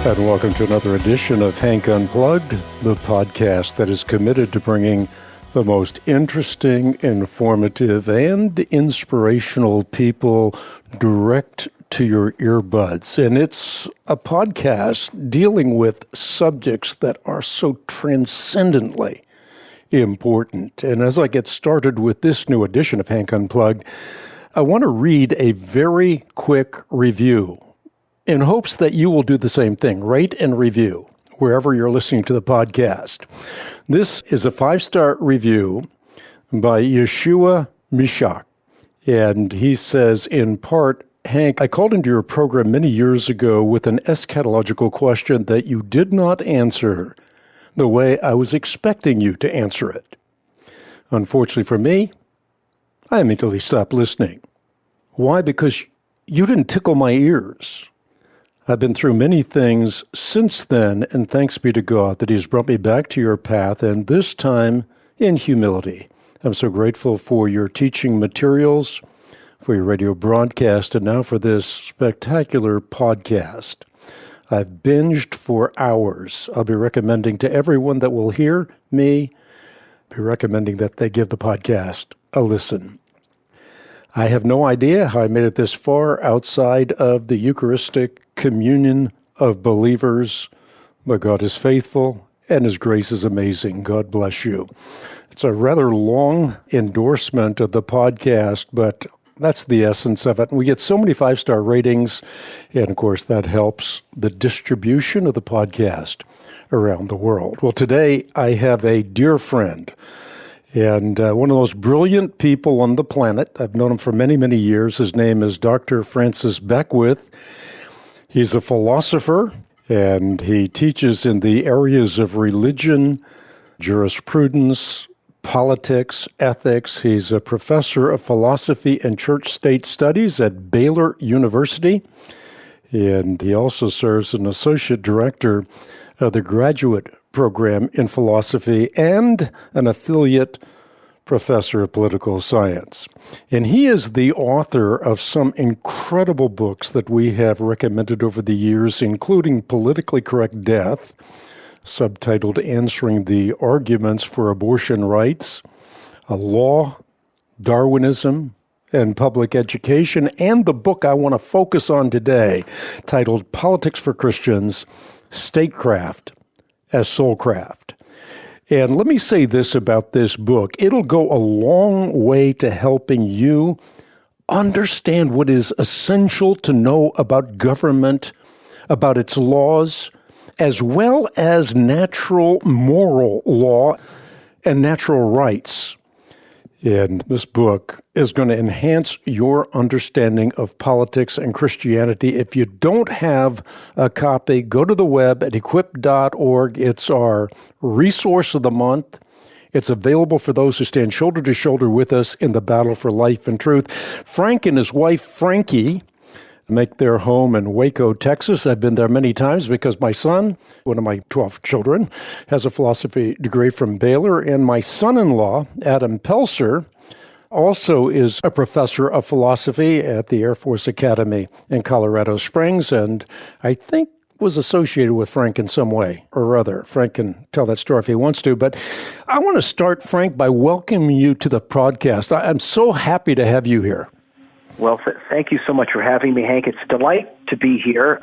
And welcome to another edition of Hank Unplugged, the podcast that is committed to bringing the most interesting, informative, and inspirational people direct to your earbuds. And it's a podcast dealing with subjects that are so transcendently important. And as I get started with this new edition of Hank Unplugged, I want to read a very quick review in hopes that you will do the same thing. Rate and review wherever you're listening to the podcast. This is a 5-star review by Yeshua Mishak. And he says, in part, Hank, I called into your program many years ago with an eschatological question that you did not answer the way I was expecting you to answer it. Unfortunately for me, I immediately stopped listening. Why? Because you didn't tickle my ears. I've been through many things since then, and thanks be to God that He's brought me back to your path, and this time in humility. I'm so grateful for your teaching materials, for your radio broadcast, and now for this spectacular podcast. I've binged for hours. I'll be recommending to everyone that will hear me, be recommending that they give the podcast a listen. I have no idea how I made it this far outside of the Eucharistic communion of believers, but God is faithful and His grace is amazing. God bless you. It's a rather long endorsement of the podcast, but that's the essence of it. And we get so many 5-star ratings, and of course that helps the distribution of the podcast around the world. Well, today I have a dear friend, and one of the most brilliant people on the planet. I've known him for many, many years. His name is Dr. Francis Beckwith. He's a philosopher, and he teaches in the areas of religion, jurisprudence, politics, ethics. He's a professor of philosophy and church-state studies at Baylor University, and he also serves as an associate director of the graduate program in philosophy and an affiliate professor of political science. And he is the author of some incredible books that we have recommended over the years, including Politically Correct Death, subtitled Answering the Arguments for Abortion Rights, Law, Darwinism, and Public Education, and the book I want to focus on today, titled Politics for Christians, Statecraft as Soulcraft. And let me say this about this book. It'll go a long way to helping you understand what is essential to know about government, about its laws, as well as natural moral law and natural rights. And this book is going to enhance your understanding of politics and Christianity. If you don't have a copy, go to the web at equip.org. It's our resource of the month. It's available for those who stand shoulder to shoulder with us in the battle for life and truth. Frank and his wife, Frankie, make their home in Waco, Texas. I've been there many times because my son, one of my 12 children, has a philosophy degree from Baylor, and my son-in-law, Adam Pelser, also is a professor of philosophy at the Air Force Academy in Colorado Springs, and I think was associated with Frank in some way or other. Frank can tell that story if he wants to, but I want to start, Frank, by welcoming you to the podcast. I'm so happy to have you here. Well, thank you so much for having me, Hank. It's a delight to be here.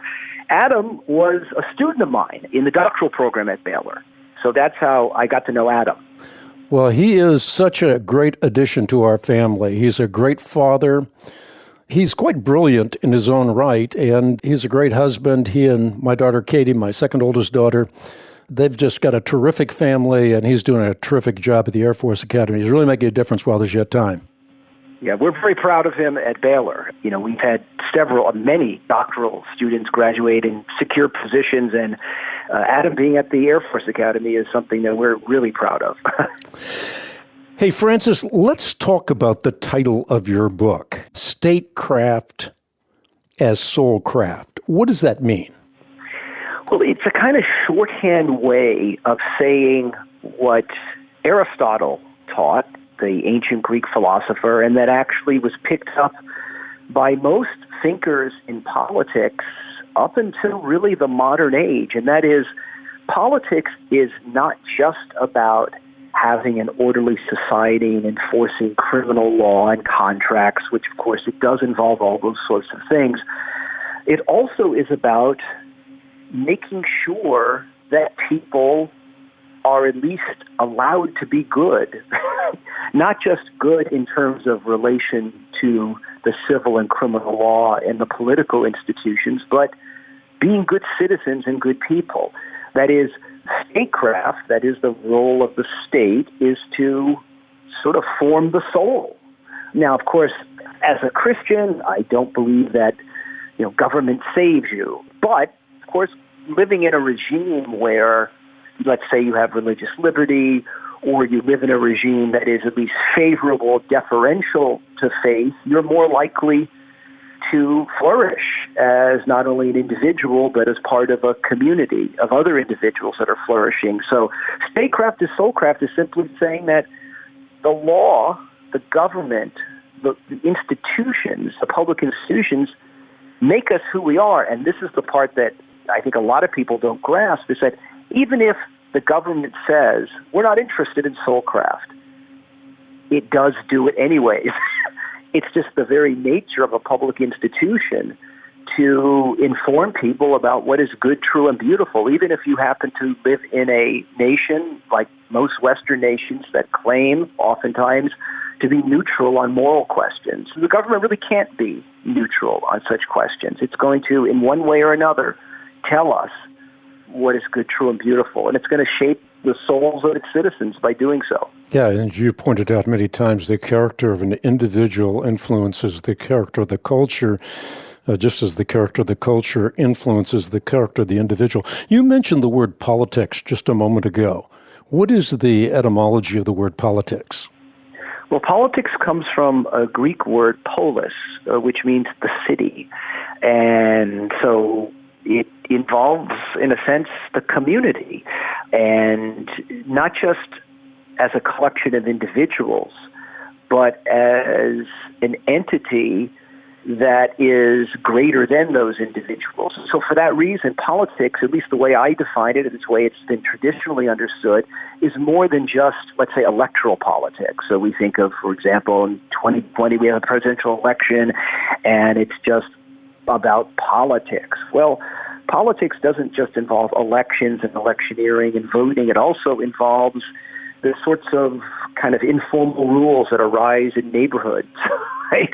Adam was a student of mine in the doctoral program at Baylor, so that's how I got to know Adam. Well, he is such a great addition to our family. He's a great father. He's quite brilliant in his own right, and he's a great husband. He and my daughter, Katie, my second oldest daughter, they've just got a terrific family, and he's doing a terrific job at the Air Force Academy. He's really making a difference while there's yet time. Yeah, we're very proud of him at Baylor. You know, we've had many doctoral students graduate in secure positions, and Adam being at the Air Force Academy is something that we're really proud of. Hey, Francis, let's talk about the title of your book, Statecraft as Soulcraft. What does that mean? Well, it's a kind of shorthand way of saying what Aristotle taught, the ancient Greek philosopher, and that actually was picked up by most thinkers in politics up until really the modern age, and that is politics is not just about having an orderly society and enforcing criminal law and contracts, which of course it does involve all those sorts of things. It also is about making sure that people are at least allowed to be good, not just good in terms of relation to the civil and criminal law and the political institutions, but being good citizens and good people. That is, statecraft, that is the role of the state, is to sort of form the soul. Now, of course, as a Christian, I don't believe that, government saves you. But, of course, living in a regime where, let's say you have religious liberty, or you live in a regime that is at least favorable, deferential to faith, you're more likely to flourish as not only an individual, but as part of a community of other individuals that are flourishing. So statecraft is soulcraft is simply saying that the law, the government, the institutions, the public institutions make us who we are. And this is the part that I think a lot of people don't grasp, is that even if the government says, we're not interested in soulcraft, it does do it anyways. It's just the very nature of a public institution to inform people about what is good, true, and beautiful, even if you happen to live in a nation like most Western nations that claim oftentimes to be neutral on moral questions. The government really can't be neutral on such questions. It's going to, in one way or another, tell us what is good, true, and beautiful, and it's going to shape the souls of its citizens by doing so. Yeah, and you pointed out many times the character of an individual influences the character of the culture, just as the character of the culture influences the character of the individual. You mentioned the word politics just a moment ago. What is the etymology of the word politics? Well, politics comes from a Greek word polis, which means the city. And so it involves, in a sense, the community, and not just as a collection of individuals, but as an entity that is greater than those individuals. So for that reason, politics, at least the way I define it, and the way it's been traditionally understood, is more than just, let's say, electoral politics. So we think of, for example, in 2020, we have a presidential election, and it's just about politics. Well, politics doesn't just involve elections and electioneering and voting. It also involves the sorts of kind of informal rules that arise in neighborhoods, right?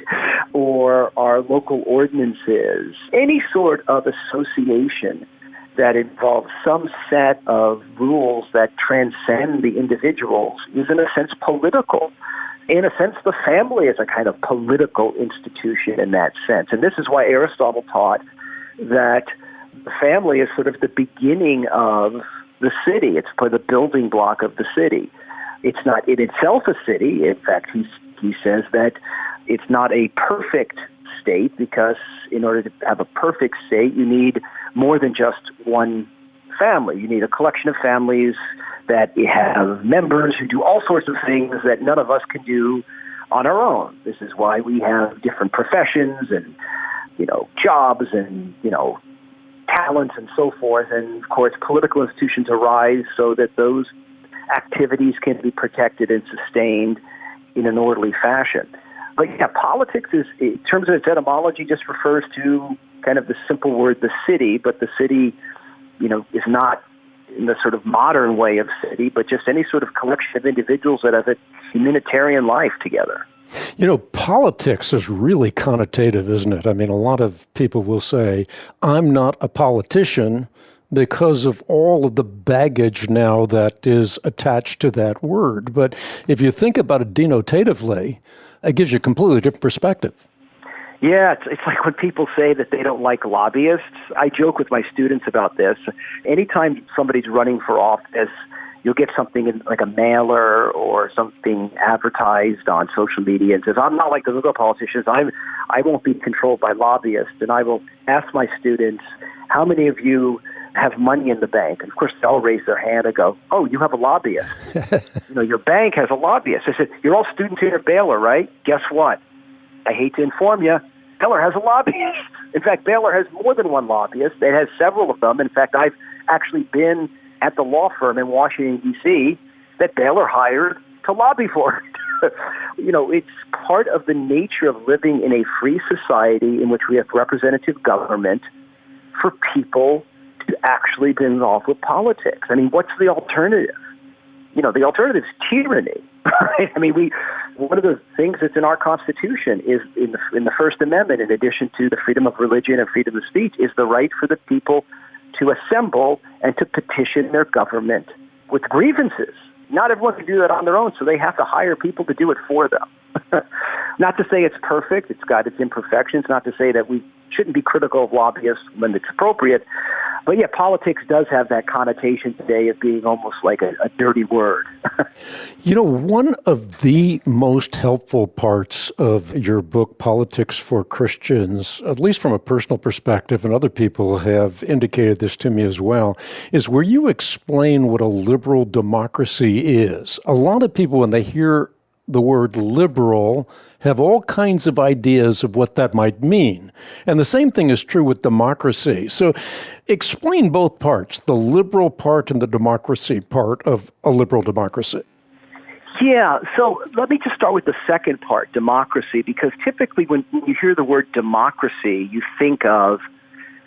Or our local ordinances, any sort of association that involves some set of rules that transcend the individuals is, in a sense, political. In a sense, the family is a kind of political institution in that sense. And this is why Aristotle taught that the family is sort of the beginning of the city. It's for the building block of the city. It's not in itself a city. In fact, he says that it's not a perfect state, because in order to have a perfect state, you need more than just one family. You need a collection of families that have members who do all sorts of things that none of us can do on our own. This is why we have different professions and, jobs and, talents and so forth. And, of course, political institutions arise so that those activities can be protected and sustained in an orderly fashion. But, yeah, politics is, in terms of its etymology, just refers to kind of the simple word, the city. But the city, is not in the sort of modern way of city, but just any sort of collection of individuals that have a humanitarian life together. Politics is really connotative, isn't it? I mean, a lot of people will say, I'm not a politician, because of all of the baggage now that is attached to that word. But if you think about it denotatively, it gives you a completely different perspective. Yeah, it's like when people say that they don't like lobbyists. I joke with my students about this. Anytime somebody's running for office, you'll get something in, like a mailer or something advertised on social media, and says, I'm not like the other politicians. I won't be controlled by lobbyists. And I will ask my students, how many of you have money in the bank? And of course, they'll raise their hand and go, oh, you have a lobbyist. Your bank has a lobbyist. I said, you're all students here at Baylor, right? Guess what? I hate to inform you, Baylor has a lobbyist. In fact, Baylor has more than one lobbyist. It has several of them. In fact, I've actually been at the law firm in Washington, D.C. that Baylor hired to lobby for it. It's part of the nature of living in a free society in which we have representative government for people to actually be involved with politics. I mean, what's the alternative? The alternative is tyranny, right? I mean, one of the things that's in our Constitution is in the First Amendment, in addition to the freedom of religion and freedom of speech, is the right for the people to assemble and to petition their government with grievances. Not everyone can do that on their own, so they have to hire people to do it for them. Not to say it's perfect, it's got its imperfections, not to say that we shouldn't be critical of lobbyists when it's appropriate. But yeah, politics does have that connotation today of being almost like a dirty word. One of the most helpful parts of your book, Politics for Christians, at least from a personal perspective, and other people have indicated this to me as well, is where you explain what a liberal democracy is. A lot of people, when they hear the word liberal, have all kinds of ideas of what that might mean. And the same thing is true with democracy. So explain both parts, the liberal part and the democracy part of a liberal democracy. Yeah, so let me just start with the second part, democracy, because typically when you hear the word democracy, you think of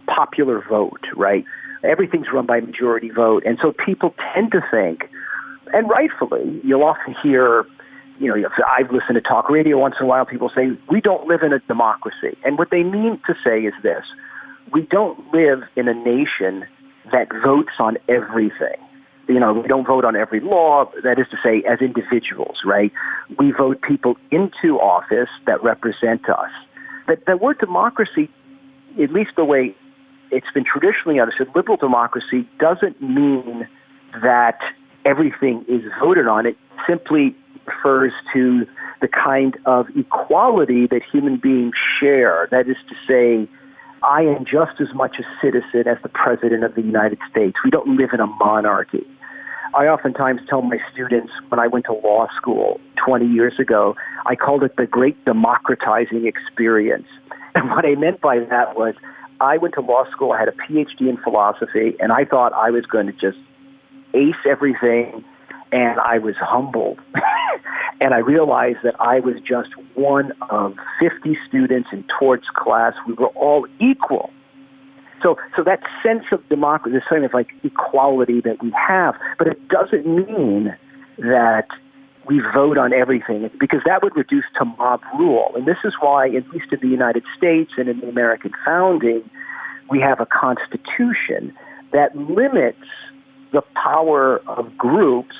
popular vote, right? Everything's run by majority vote. And so people tend to think, and rightfully, you'll often hear, I've listened to talk radio once in a while, people say, we don't live in a democracy. And what they mean to say is this: we don't live in a nation that votes on everything. We don't vote on every law, that is to say, as individuals, right? We vote people into office that represent us. But the word democracy, at least the way it's been traditionally understood, liberal democracy doesn't mean that everything is voted on. It simply refers to the kind of equality that human beings share. That is to say, I am just as much a citizen as the President of the United States. We don't live in a monarchy. I oftentimes tell my students when I went to law school 20 years ago, I called it the great democratizing experience. And what I meant by that was I went to law school, I had a PhD in philosophy, and I thought I was going to just ace everything, and I was humbled. And I realized that I was just one of 50 students in Tort's class. We were all equal. So that sense of democracy, this kind of like equality that we have, but it doesn't mean that we vote on everything. It's because that would reduce to mob rule. And this is why, at least in the United States and in the American founding, we have a constitution that limits the power of groups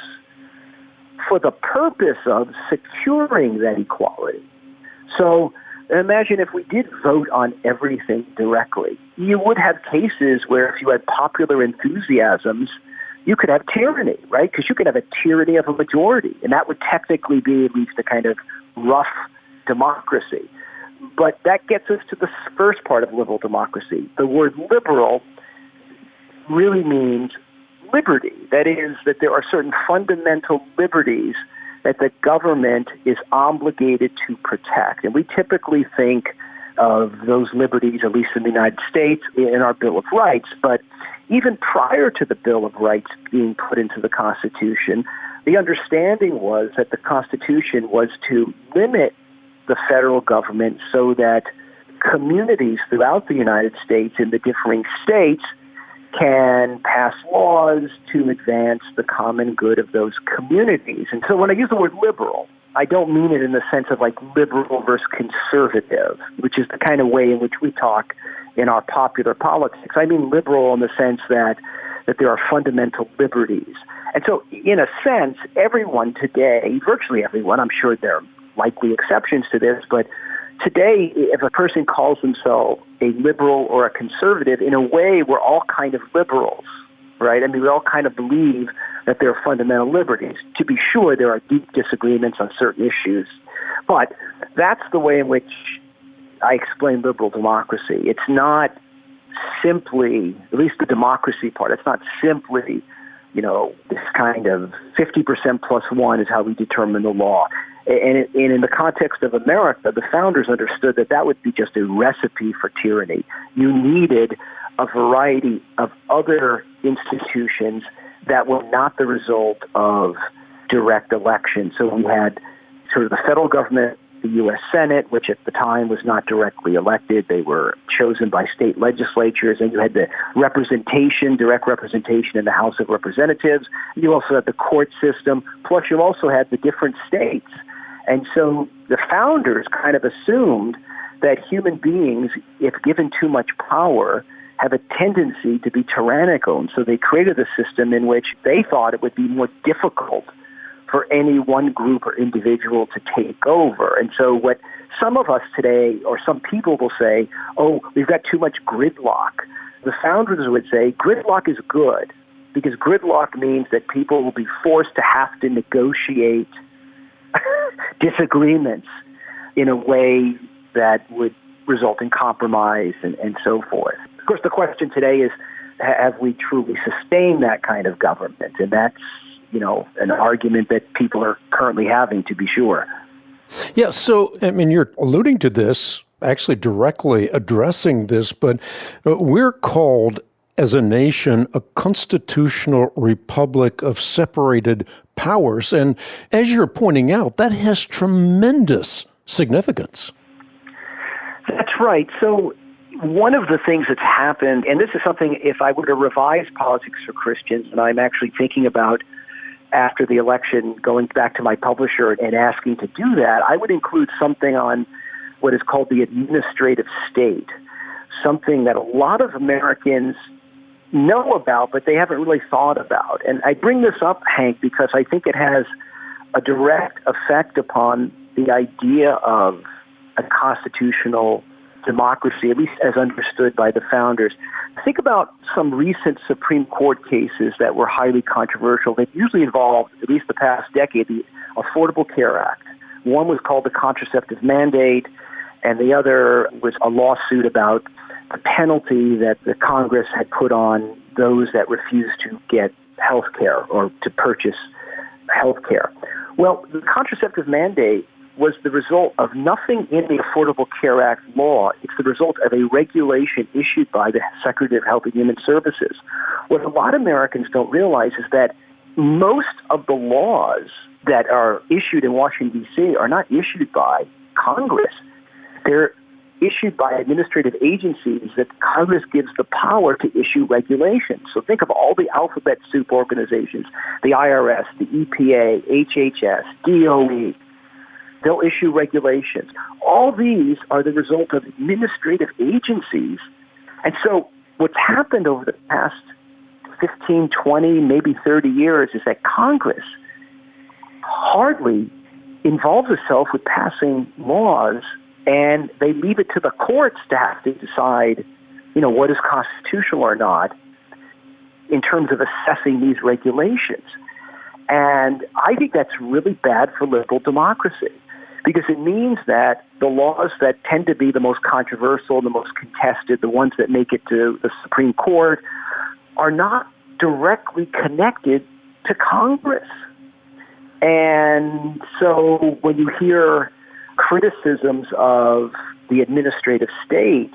for the purpose of securing that equality. So imagine if we did vote on everything directly. You would have cases where if you had popular enthusiasms, you could have tyranny, right? Because you could have a tyranny of a majority, and that would technically be at least a kind of rough democracy. But that gets us to the first part of liberal democracy. The word liberal really means liberty. That is, that there are certain fundamental liberties that the government is obligated to protect. And we typically think of those liberties, at least in the United States, in our Bill of Rights. But even prior to the Bill of Rights being put into the Constitution, the understanding was that the Constitution was to limit the federal government so that communities throughout the United States in the differing states can pass laws to advance the common good of those communities. And so when I use the word liberal, I don't mean it in the sense of like liberal versus conservative, which is the kind of way in which we talk in our popular politics. I mean liberal in the sense that there are fundamental liberties. And so in a sense, everyone today, virtually everyone, I'm sure there are likely exceptions to this, but today, if a person calls themselves a liberal or a conservative, in a way, we're all kind of liberals, right? I mean, we all kind of believe that there are fundamental liberties. To be sure, there are deep disagreements on certain issues, but that's the way in which I explain liberal democracy. It's not simply, at least the democracy part, it's not simply this kind of 50% plus one is how we determine the law. And in the context of America, the founders understood that would be just a recipe for tyranny. You needed a variety of other institutions that were not the result of direct election. So we had sort of the federal government, the U.S. Senate, which at the time was not directly elected. They were chosen by state legislatures. And you had the direct representation in the House of Representatives. You also had the court system. Plus, you also had the different states. And so the founders kind of assumed that human beings, if given too much power, have a tendency to be tyrannical. And so they created a system in which they thought it would be more difficult for any one group or individual to take over. And so what some of us today, or some people will say, oh, we've got too much gridlock. The founders would say gridlock is good because gridlock means that people will be forced to have to negotiate disagreements in a way that would result in compromise and so forth. Of course, the question today is, have we truly sustained that kind of government? And that's, an argument that people are currently having, to be sure. Yeah, so, you're alluding to this, actually directly addressing this, but we're called as a nation a constitutional republic of separated powers. And as you're pointing out, that has tremendous significance. That's right. So one of the things that's happened, and this is something, if I were to revise Politics for Christians, and I'm actually thinking about after the election going back to my publisher and asking to do that, I would include something on what is called the administrative state, something that a lot of Americans know about, but they haven't really thought about. And I bring this up, Hank, because I think it has a direct effect upon the idea of a constitutional democracy, at least as understood by the founders. Think about some recent Supreme Court cases that were highly controversial. They've usually involved, at least the past decade, the Affordable Care Act. One was called the contraceptive mandate, and the other was a lawsuit about the penalty that the Congress had put on those that refused to get health care or to purchase health care. Well, the contraceptive mandate was the result of nothing in the Affordable Care Act law. It's the result of a regulation issued by the Secretary of Health and Human Services. What a lot of Americans don't realize is that most of the laws that are issued in Washington, D.C. are not issued by Congress. They're issued by administrative agencies that Congress gives the power to issue regulations. So think of all the alphabet soup organizations, the IRS, the EPA, HHS, DOE. They'll issue regulations. All these are the result of administrative agencies. And so what's happened over the past 15, 20, maybe 30 years is that Congress hardly involves itself with passing laws, and they leave it to the courts to have to decide, what is constitutional or not in terms of assessing these regulations. And I think that's really bad for liberal democracy, because it means that the laws that tend to be the most controversial, the most contested, the ones that make it to the Supreme Court, are not directly connected to Congress. And so when you hear criticisms of the administrative state,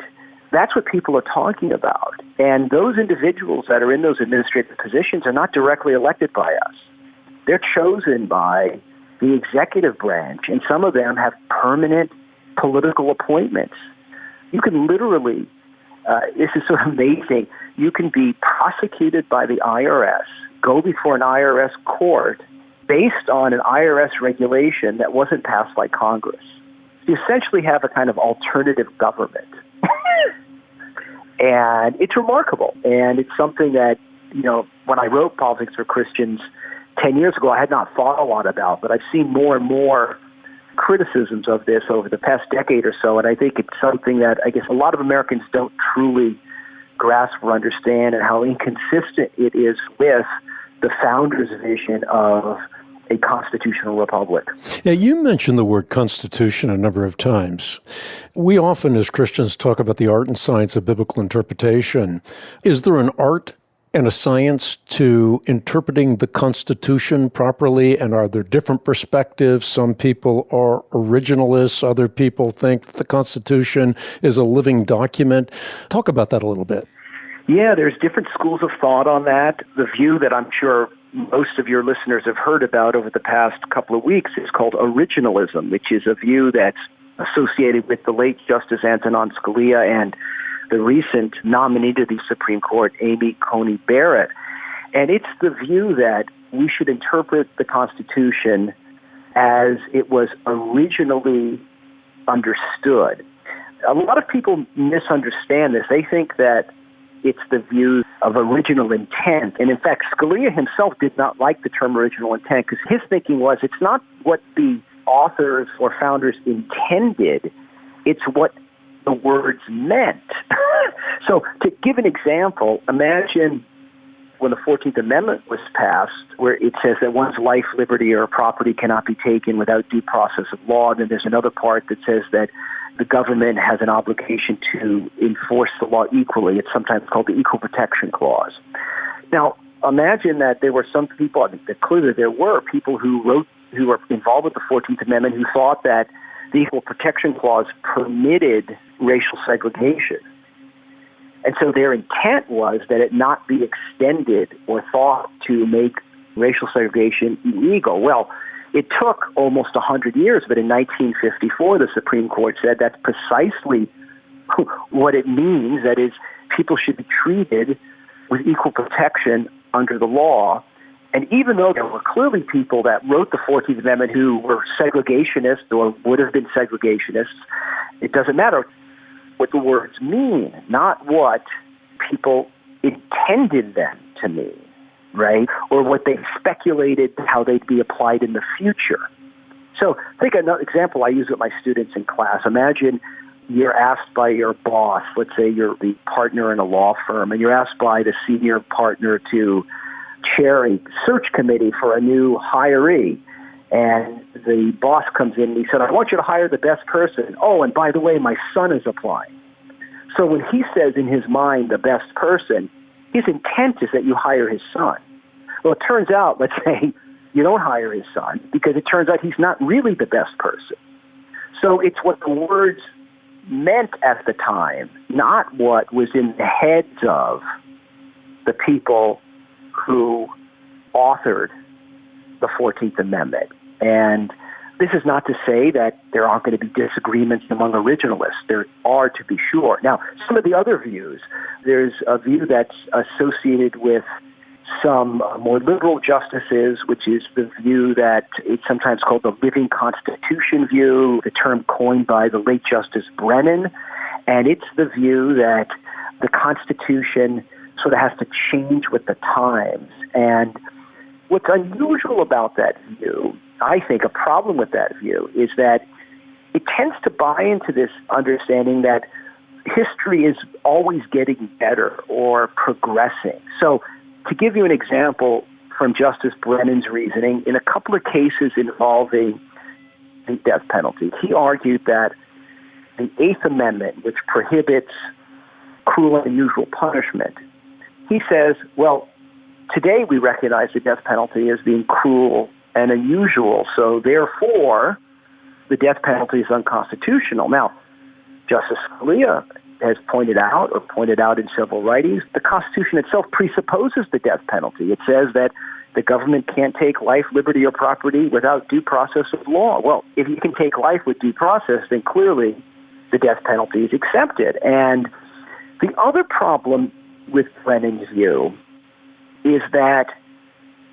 that's what people are talking about. And those individuals that are in those administrative positions are not directly elected by us. They're chosen by the executive branch, and some of them have permanent political appointments. You can literally, this is sort of amazing, you can be prosecuted by the IRS, go before an IRS court based on an IRS regulation that wasn't passed by Congress. You essentially have a kind of alternative government. And it's remarkable. And it's something that, when I wrote Politics for Christians 10 years ago, I had not thought a lot about, but I've seen more and more criticisms of this over the past decade or so. And I think it's something that I guess a lot of Americans don't truly grasp or understand, and how inconsistent it is with the founders' vision of a constitutional republic. Yeah, you mentioned the word constitution a number of times. We often, as Christians, talk about the art and science of biblical interpretation. Is there an art and a science to interpreting the Constitution properly? And are there different perspectives? Some people are originalists. Other people think that the Constitution is a living document. Talk about that a little bit. Yeah, there's different schools of thought on that. The view that I'm sure most of your listeners have heard about over the past couple of weeks is called originalism, which is a view that's associated with the late Justice Antonin Scalia and the recent nominee to the Supreme Court, Amy Coney Barrett. And it's the view that we should interpret the Constitution as it was originally understood. A lot of people misunderstand this. They think that it's the view of original intent. And in fact, Scalia himself did not like the term original intent because his thinking was it's not what the authors or founders intended, it's what the words meant. So to give an example, imagine when the 14th Amendment was passed, where it says that one's life, liberty, or property cannot be taken without due process of law. And then there's another part that says that the government has an obligation to enforce the law equally. It's sometimes called the Equal Protection Clause. Now, imagine that there were some people, that clearly there were people who were involved with the 14th Amendment who thought that the Equal Protection Clause permitted racial segregation. And so their intent was that it not be extended or thought to make racial segregation illegal. Well, it took almost 100 years, but in 1954, the Supreme Court said that's precisely what it means. That is, people should be treated with equal protection under the law. And even though there were clearly people that wrote the 14th Amendment who were segregationists or would have been segregationists, it doesn't matter what the words mean, not what people intended them to mean, right? Or what they speculated how they'd be applied in the future. So think another example I use with my students in class. Imagine you're asked by your boss, let's say you're the partner in a law firm, and you're asked by the senior partner to chair a search committee for a new hiree. And the boss comes in and he said, I want you to hire the best person. Oh, and by the way, my son is applying. So when he says in his mind the best person, his intent is that you hire his son. Well, it turns out, let's say, you don't hire his son because it turns out he's not really the best person. So it's what the words meant at the time, not what was in the heads of the people who authored the 14th Amendment. And this is not to say that there aren't going to be disagreements among originalists. There are, to be sure. Now, some of the other views, there's a view that's associated with some more liberal justices, which is the view that it's sometimes called the living constitution view, the term coined by the late Justice Brennan. And it's the view that the Constitution sort of has to change with the times. And what's unusual about that view, I think a problem with that view, is that it tends to buy into this understanding that history is always getting better or progressing. So to give you an example from Justice Brennan's reasoning, in a couple of cases involving the death penalty, he argued that the Eighth Amendment, which prohibits cruel and unusual punishment, he says, well, today we recognize the death penalty as being cruel and unusual, so therefore the death penalty is unconstitutional. Now, Justice Scalia has pointed out in several writings, the Constitution itself presupposes the death penalty. It says that the government can't take life, liberty, or property without due process of law. Well, if you can take life with due process, then clearly the death penalty is accepted. And the other problem with Brennan's view is that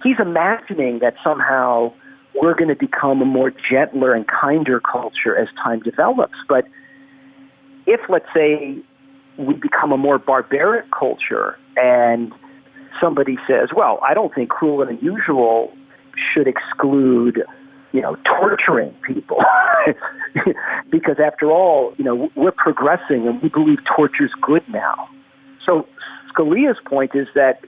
he's imagining that somehow we're going to become a more gentler and kinder culture as time develops. But if, let's say, we become a more barbaric culture and somebody says, well, I don't think cruel and unusual should exclude, torturing people. Because after all, we're progressing and we believe torture's good now. So Scalia's point is that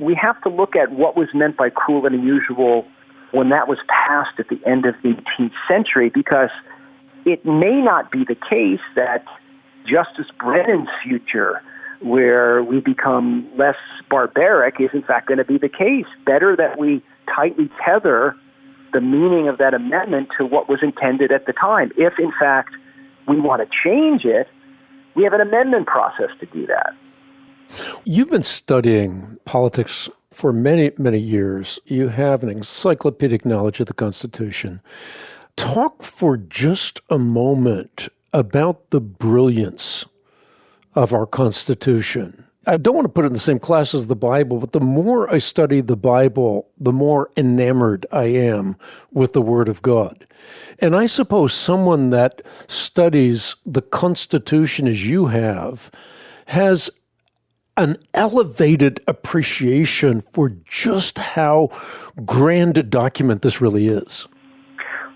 we have to look at what was meant by cruel and unusual when that was passed at the end of the 18th century, because it may not be the case that Justice Brennan's future where we become less barbaric is in fact going to be the case. Better that we tightly tether the meaning of that amendment to what was intended at the time. If in fact we want to change it, we have an amendment process to do that. You've been studying politics for many, many years. You have an encyclopedic knowledge of the Constitution. Talk for just a moment about the brilliance of our Constitution. I don't want to put it in the same class as the Bible, but the more I study the Bible, the more enamored I am with the Word of God. And I suppose someone that studies the Constitution as you have has an elevated appreciation for just how grand a document this really is.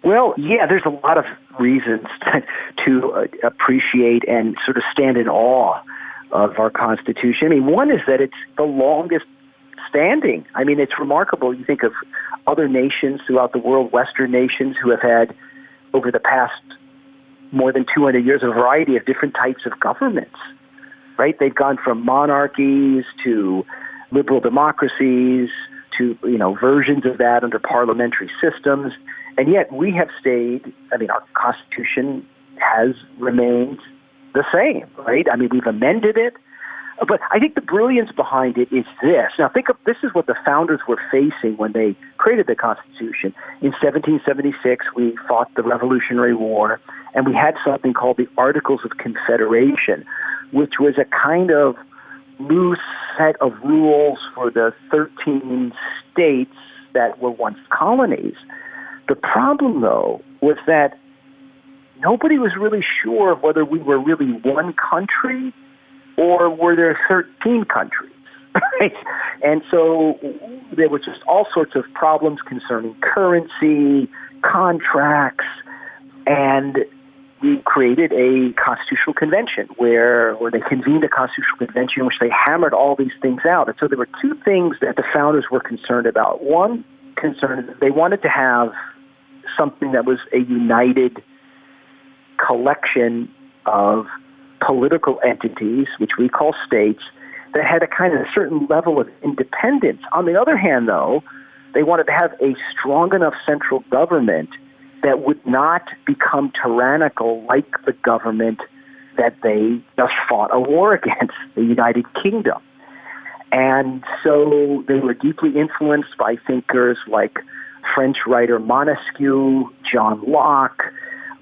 Well, yeah, there's a lot of reasons to appreciate and sort of stand in awe of our Constitution. I mean, one is that it's the longest standing. I mean, it's remarkable. You think of other nations throughout the world, Western nations, who have had, over the past more than 200 years, a variety of different types of governments, right? They've gone from monarchies to liberal democracies to, versions of that under parliamentary systems. And yet we have stayed, our Constitution has remained the same, right? I mean, we've amended it. But I think the brilliance behind it is this. Now, think of this is what the founders were facing when they created the Constitution. In 1776, we fought the Revolutionary War, and we had something called the Articles of Confederation, which was a kind of loose set of rules for the 13 states that were once colonies. The problem, though, was that nobody was really sure of whether we were really one country or were there 13 countries, right? And so there were just all sorts of problems concerning currency, contracts, and we created a constitutional convention where they convened a constitutional convention in which they hammered all these things out. And so there were two things that the founders were concerned about. One concern is that they wanted to have something that was a united collection of political entities, which we call states, that had a kind of a certain level of independence. On the other hand, though, they wanted to have a strong enough central government that would not become tyrannical like the government that they just fought a war against, the United Kingdom. And so they were deeply influenced by thinkers like French writer Montesquieu, John Locke.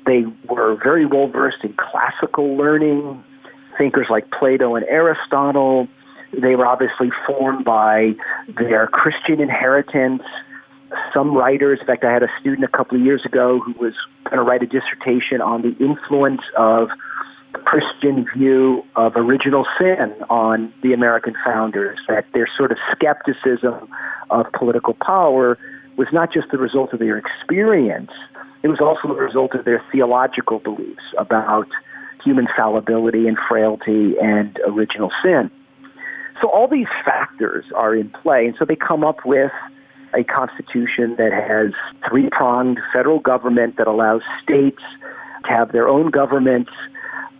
They were very well versed in classical learning, thinkers like Plato and Aristotle. They were obviously formed by their Christian inheritance. Some writers, in fact, I had a student a couple of years ago who was going to write a dissertation on the influence of the Christian view of original sin on the American founders, that their sort of skepticism of political power was not just the result of their experience, it was also the result of their theological beliefs about human fallibility and frailty and original sin. So all these factors are in play, and so they come up with a constitution that has three-pronged federal government that allows states to have their own governments,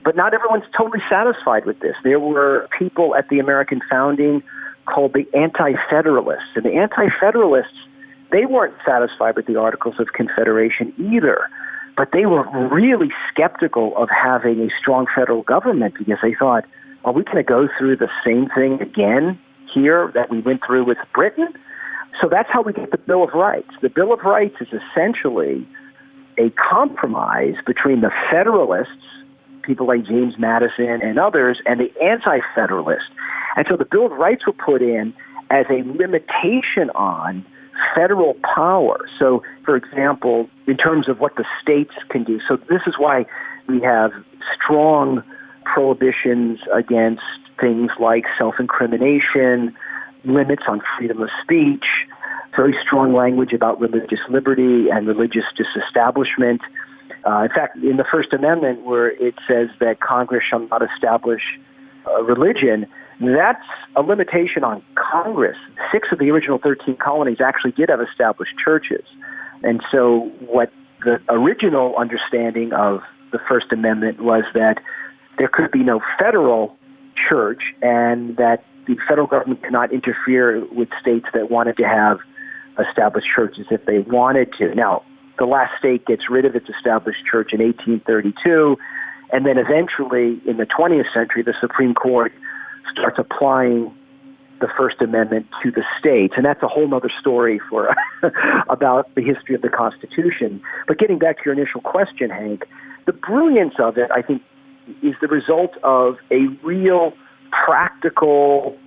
but not everyone's totally satisfied with this. There were people at the American founding called the Anti-Federalists, and the Anti-Federalists, they weren't satisfied with the Articles of Confederation either, but they were really skeptical of having a strong federal government because they thought, are we going to go through the same thing again here that we went through with Britain? So that's how we get the Bill of Rights. The Bill of Rights is essentially a compromise between the Federalists, people like James Madison and others, and the Anti-Federalists. And so the Bill of Rights were put in as a limitation on federal power. So, for example, in terms of what the states can do. So this is why we have strong prohibitions against things like self-incrimination, limits on freedom of speech, very strong language about religious liberty and religious disestablishment. In fact, in the First Amendment, where it says that Congress shall not establish a religion, that's a limitation on Congress. 6 of the original 13 colonies actually did have established churches. And so what the original understanding of the First Amendment was that there could be no federal church, and that the federal government cannot interfere with states that wanted to have established churches if they wanted to. Now, the last state gets rid of its established church in 1832, and then eventually in the 20th century, the Supreme Court starts applying the First Amendment to the states, and that's a whole other story for about the history of the Constitution. But getting back to your initial question, Hank, the brilliance of it, I think, is the result of a real practical,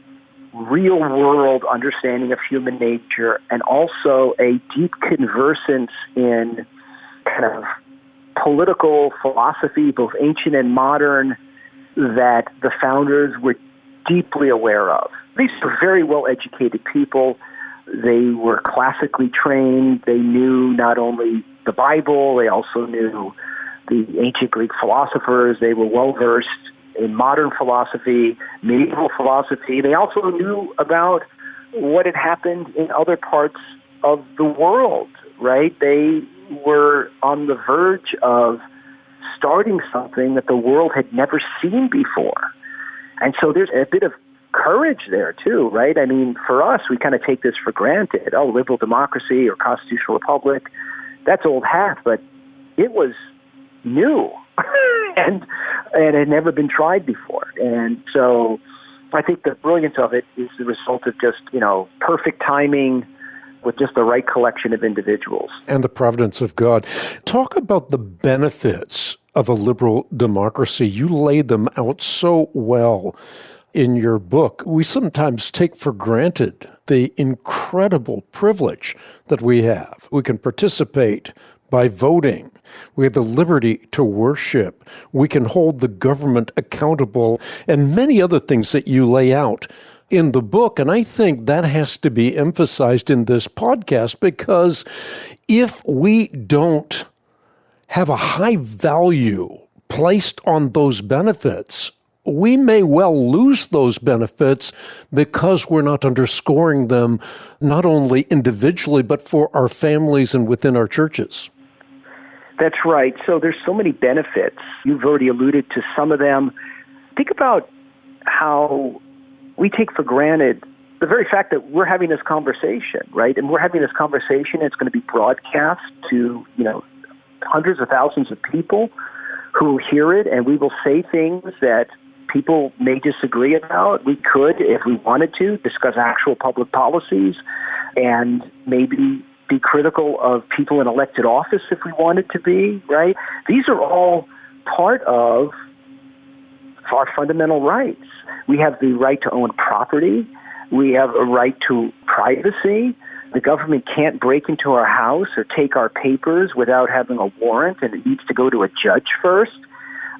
real-world understanding of human nature, and also a deep conversance in kind of political philosophy, both ancient and modern, that the founders were deeply aware of. These were very well-educated people. They were classically trained. They knew not only the Bible, they also knew the ancient Greek philosophers. They were well-versed in modern philosophy, medieval philosophy. They also knew about what had happened in other parts of the world, right? They were on the verge of starting something that the world had never seen before. And so there's a bit of courage there too, right? I mean, for us, we kind of take this for granted. Oh, liberal democracy or constitutional republic, that's old hat, but it was new and had never been tried before. And so I think the brilliance of it is the result of just, perfect timing with just the right collection of individuals. And the providence of God. Talk about the benefits of a liberal democracy. You laid them out so well in your book. We sometimes take for granted the incredible privilege that we have. We can participate by voting. We have the liberty to worship. We can hold the government accountable, and many other things that you lay out in the book. And I think that has to be emphasized in this podcast, because if we don't have a high value placed on those benefits, we may well lose those benefits because we're not underscoring them, not only individually, but for our families and within our churches. That's right. So there's so many benefits. You've already alluded to some of them. Think about how we take for granted the very fact that we're having this conversation, right? And we're having this conversation, it's going to be broadcast to, hundreds of thousands of people who hear it, and we will say things that people may disagree about. We could, if we wanted to, discuss actual public policies and maybe be critical of people in elected office if we wanted to be, right? These are all part of our fundamental rights. We have the right to own property. We have a right to privacy. The government can't break into our house or take our papers without having a warrant, and it needs to go to a judge first.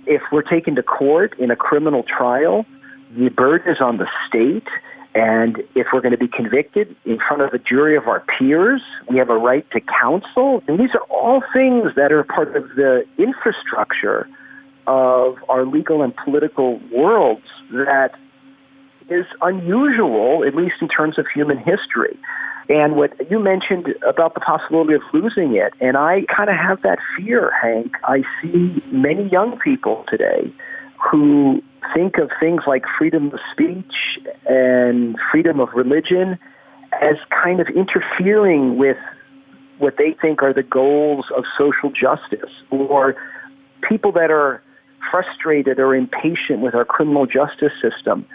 If we're taken to court in a criminal trial, the burden is on the state. And if we're going to be convicted in front of a jury of our peers, we have a right to counsel. And these are all things that are part of the infrastructure of our legal and political worlds that is unusual, at least in terms of human history. And what you mentioned about the possibility of losing it, and I kind of have that fear, Hank. I see many young people today who think of things like freedom of speech and freedom of religion as kind of interfering with what they think are the goals of social justice, or people that are frustrated or impatient with our criminal justice system.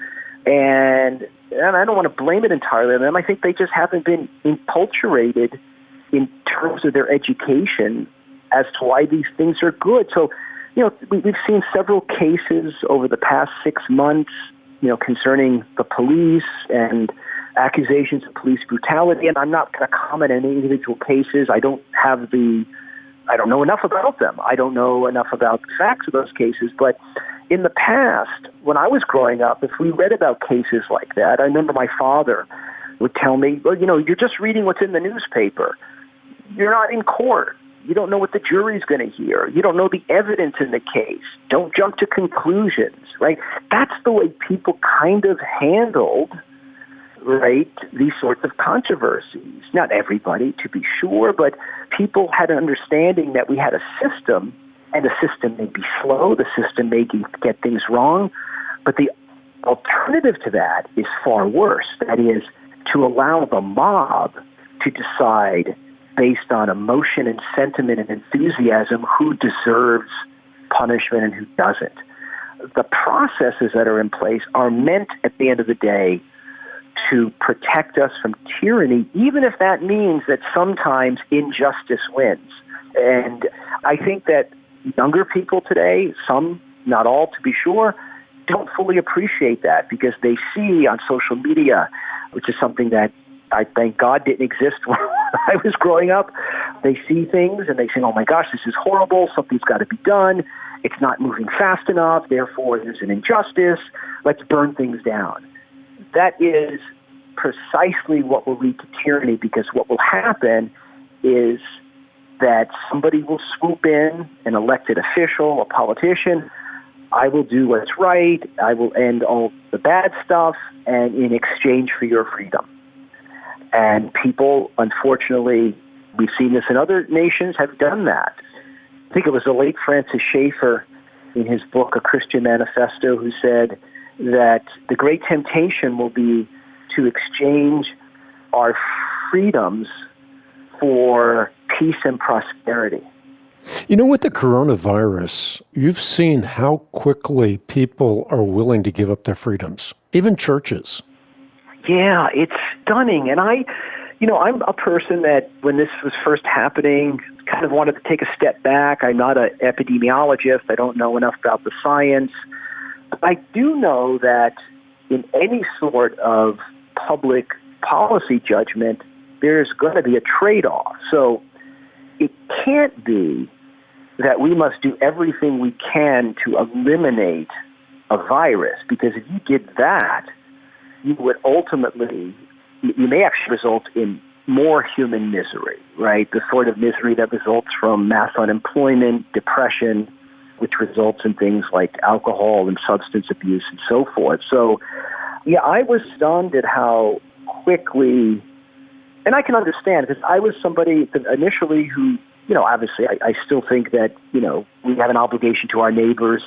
And I don't want to blame it entirely on them. I think they just haven't been enculturated in terms of their education as to why these things are good. So, we've seen several cases over the past 6 months, concerning the police and accusations of police brutality. And I'm not going to comment on any individual cases. I don't know enough about them. I don't know enough about the facts of those cases. But in the past, when I was growing up, if we read about cases like that, I remember my father would tell me, well, you're just reading what's in the newspaper. You're not in court. You don't know what the jury's going to hear. You don't know the evidence in the case. Don't jump to conclusions, right? That's the way people kind of handled, right, these sorts of controversies. Not everybody, to be sure, but people had an understanding that we had a system, and the system may be slow, the system may get things wrong, but the alternative to that is far worse. That is, to allow the mob to decide based on emotion and sentiment and enthusiasm who deserves punishment and who doesn't. The processes that are in place are meant at the end of the day to protect us from tyranny, even if that means that sometimes injustice wins. And I think that younger people today, some, not all to be sure, don't fully appreciate that because they see on social media, which is something that I thank God didn't exist when I was growing up. They see things and they say, oh my gosh, this is horrible. Something's got to be done. It's not moving fast enough. Therefore, there's an injustice. Let's burn things down. That is precisely what will lead to tyranny, because what will happen is that somebody will swoop in, an elected official, a politician. I will do what's right. I will end all the bad stuff, and in exchange for your freedom. And people, unfortunately, we've seen this in other nations, have done that. I think it was the late Francis Schaeffer in his book, A Christian Manifesto, who said that the great temptation will be to exchange our freedoms for peace and prosperity. You know, with the coronavirus, you've seen how quickly people are willing to give up their freedoms, even churches. Yeah, it's stunning. And I'm a person that when this was first happening, kind of wanted to take a step back. I'm not an epidemiologist. I don't know enough about the science. But I do know that in any sort of public policy judgment, there's going to be a trade-off. So it can't be that we must do everything we can to eliminate a virus, because if you did that, you would ultimately, you may actually result in more human misery, right? The sort of misery that results from mass unemployment, depression, which results in things like alcohol and substance abuse and so forth. So, yeah, I was stunned at how quickly, and I can understand, because I was somebody that initially who, obviously I still think that, we have an obligation to our neighbors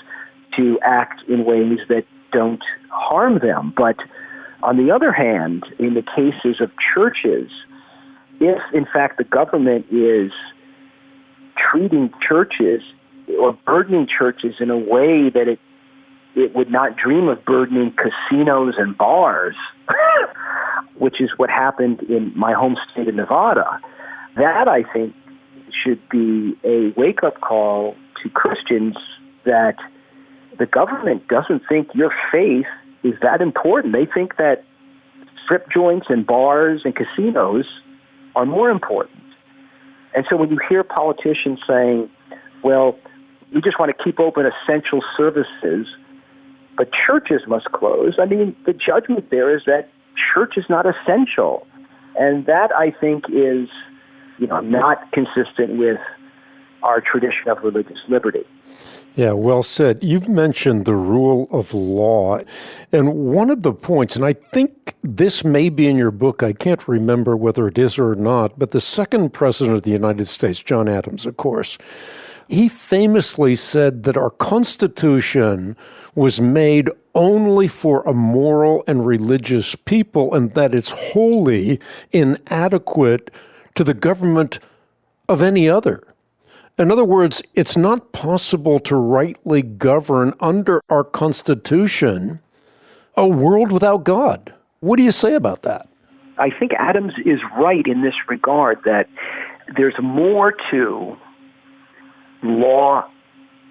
to act in ways that don't harm them. But on the other hand, in the cases of churches, if in fact the government is treating churches or burdening churches in a way that it would not dream of burdening casinos and bars, which is what happened in my home state of Nevada, that I think should be a wake-up call to Christians that the government doesn't think your faith is that important. They think that strip joints and bars and casinos are more important. And so when you hear politicians saying, well, we just want to keep open essential services, but churches must close, I mean, the judgment there is that church is not essential. And that, I think, is not consistent with our tradition of religious liberty. Yeah, well said. You've mentioned the rule of law. And one of the points, and I think this may be in your book, I can't remember whether it is or not, but the second president of the United States, John Adams, of course, he famously said that our Constitution was made only for a moral and religious people, and that it's wholly inadequate to the government of any other. In other words, it's not possible to rightly govern under our Constitution a world without God. What do you say about that? I think Adams is right in this regard, that there's more to law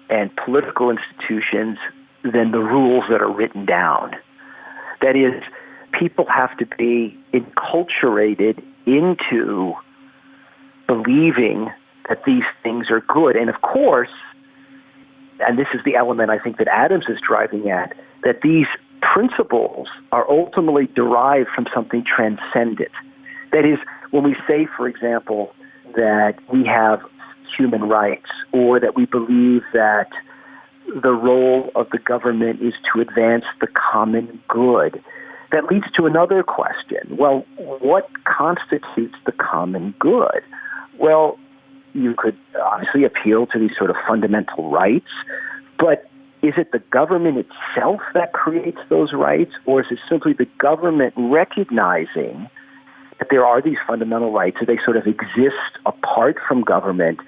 and political institutions than the rules that are written down. That is, people have to be enculturated into believing that these things are good. And of course, and this is the element I think that Adams is driving at, that these principles are ultimately derived from something transcendent. That is, when we say, for example, that we have human rights, or that we believe that the role of the government is to advance the common good, that leads to another question. Well, what constitutes the common good? Well, you could obviously appeal to these sort of fundamental rights, but Is it the government itself that creates those rights, or is it simply the government recognizing that there are these fundamental rights, that they sort of exist apart from government,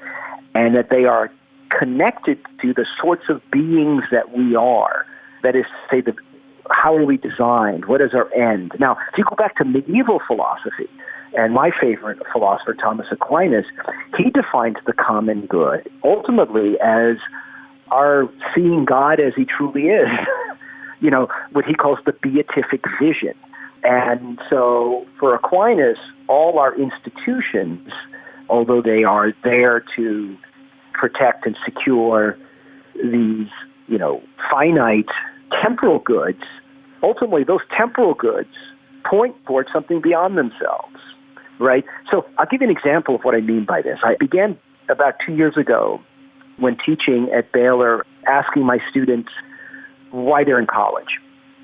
and that they are connected to the sorts of beings that we are? That is to say, how are we designed? What is our end? Now, if you go back to medieval philosophy, and my favorite philosopher, Thomas Aquinas, he defines the common good ultimately as our seeing God as he truly is, what he calls the beatific vision. And so for Aquinas, all our institutions, although they are there to protect and secure these, finite temporal goods, ultimately those temporal goods point towards something beyond themselves, right? So I'll give you an example of what I mean by this. I began about 2 years ago when teaching at Baylor, asking my students why they're in college.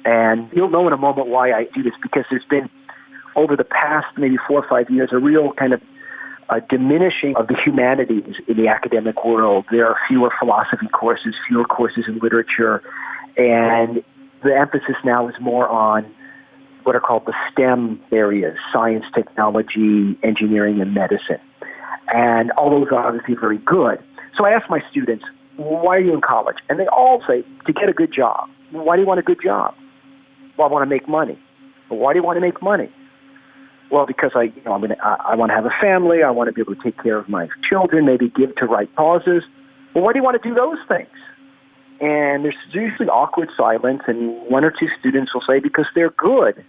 And you'll know in a moment why I do this, because there's been, over the past maybe 4 or 5 years, a real kind of diminishing of the humanities in the academic world. There are fewer philosophy courses, fewer courses in literature, and the emphasis now is more on what are called the STEM areas: science, technology, engineering, and medicine. And all those are obviously very good. So I ask my students, why are you in college? And they all say, to get a good job. Why do you want a good job? Well, I want to make money. Well, why do you want to make money? Well, because I want to have a family. I want to be able to take care of my children, maybe give to right causes. Well, why do you want to do those things? And there's usually awkward silence, and one or two students will say, because they're good.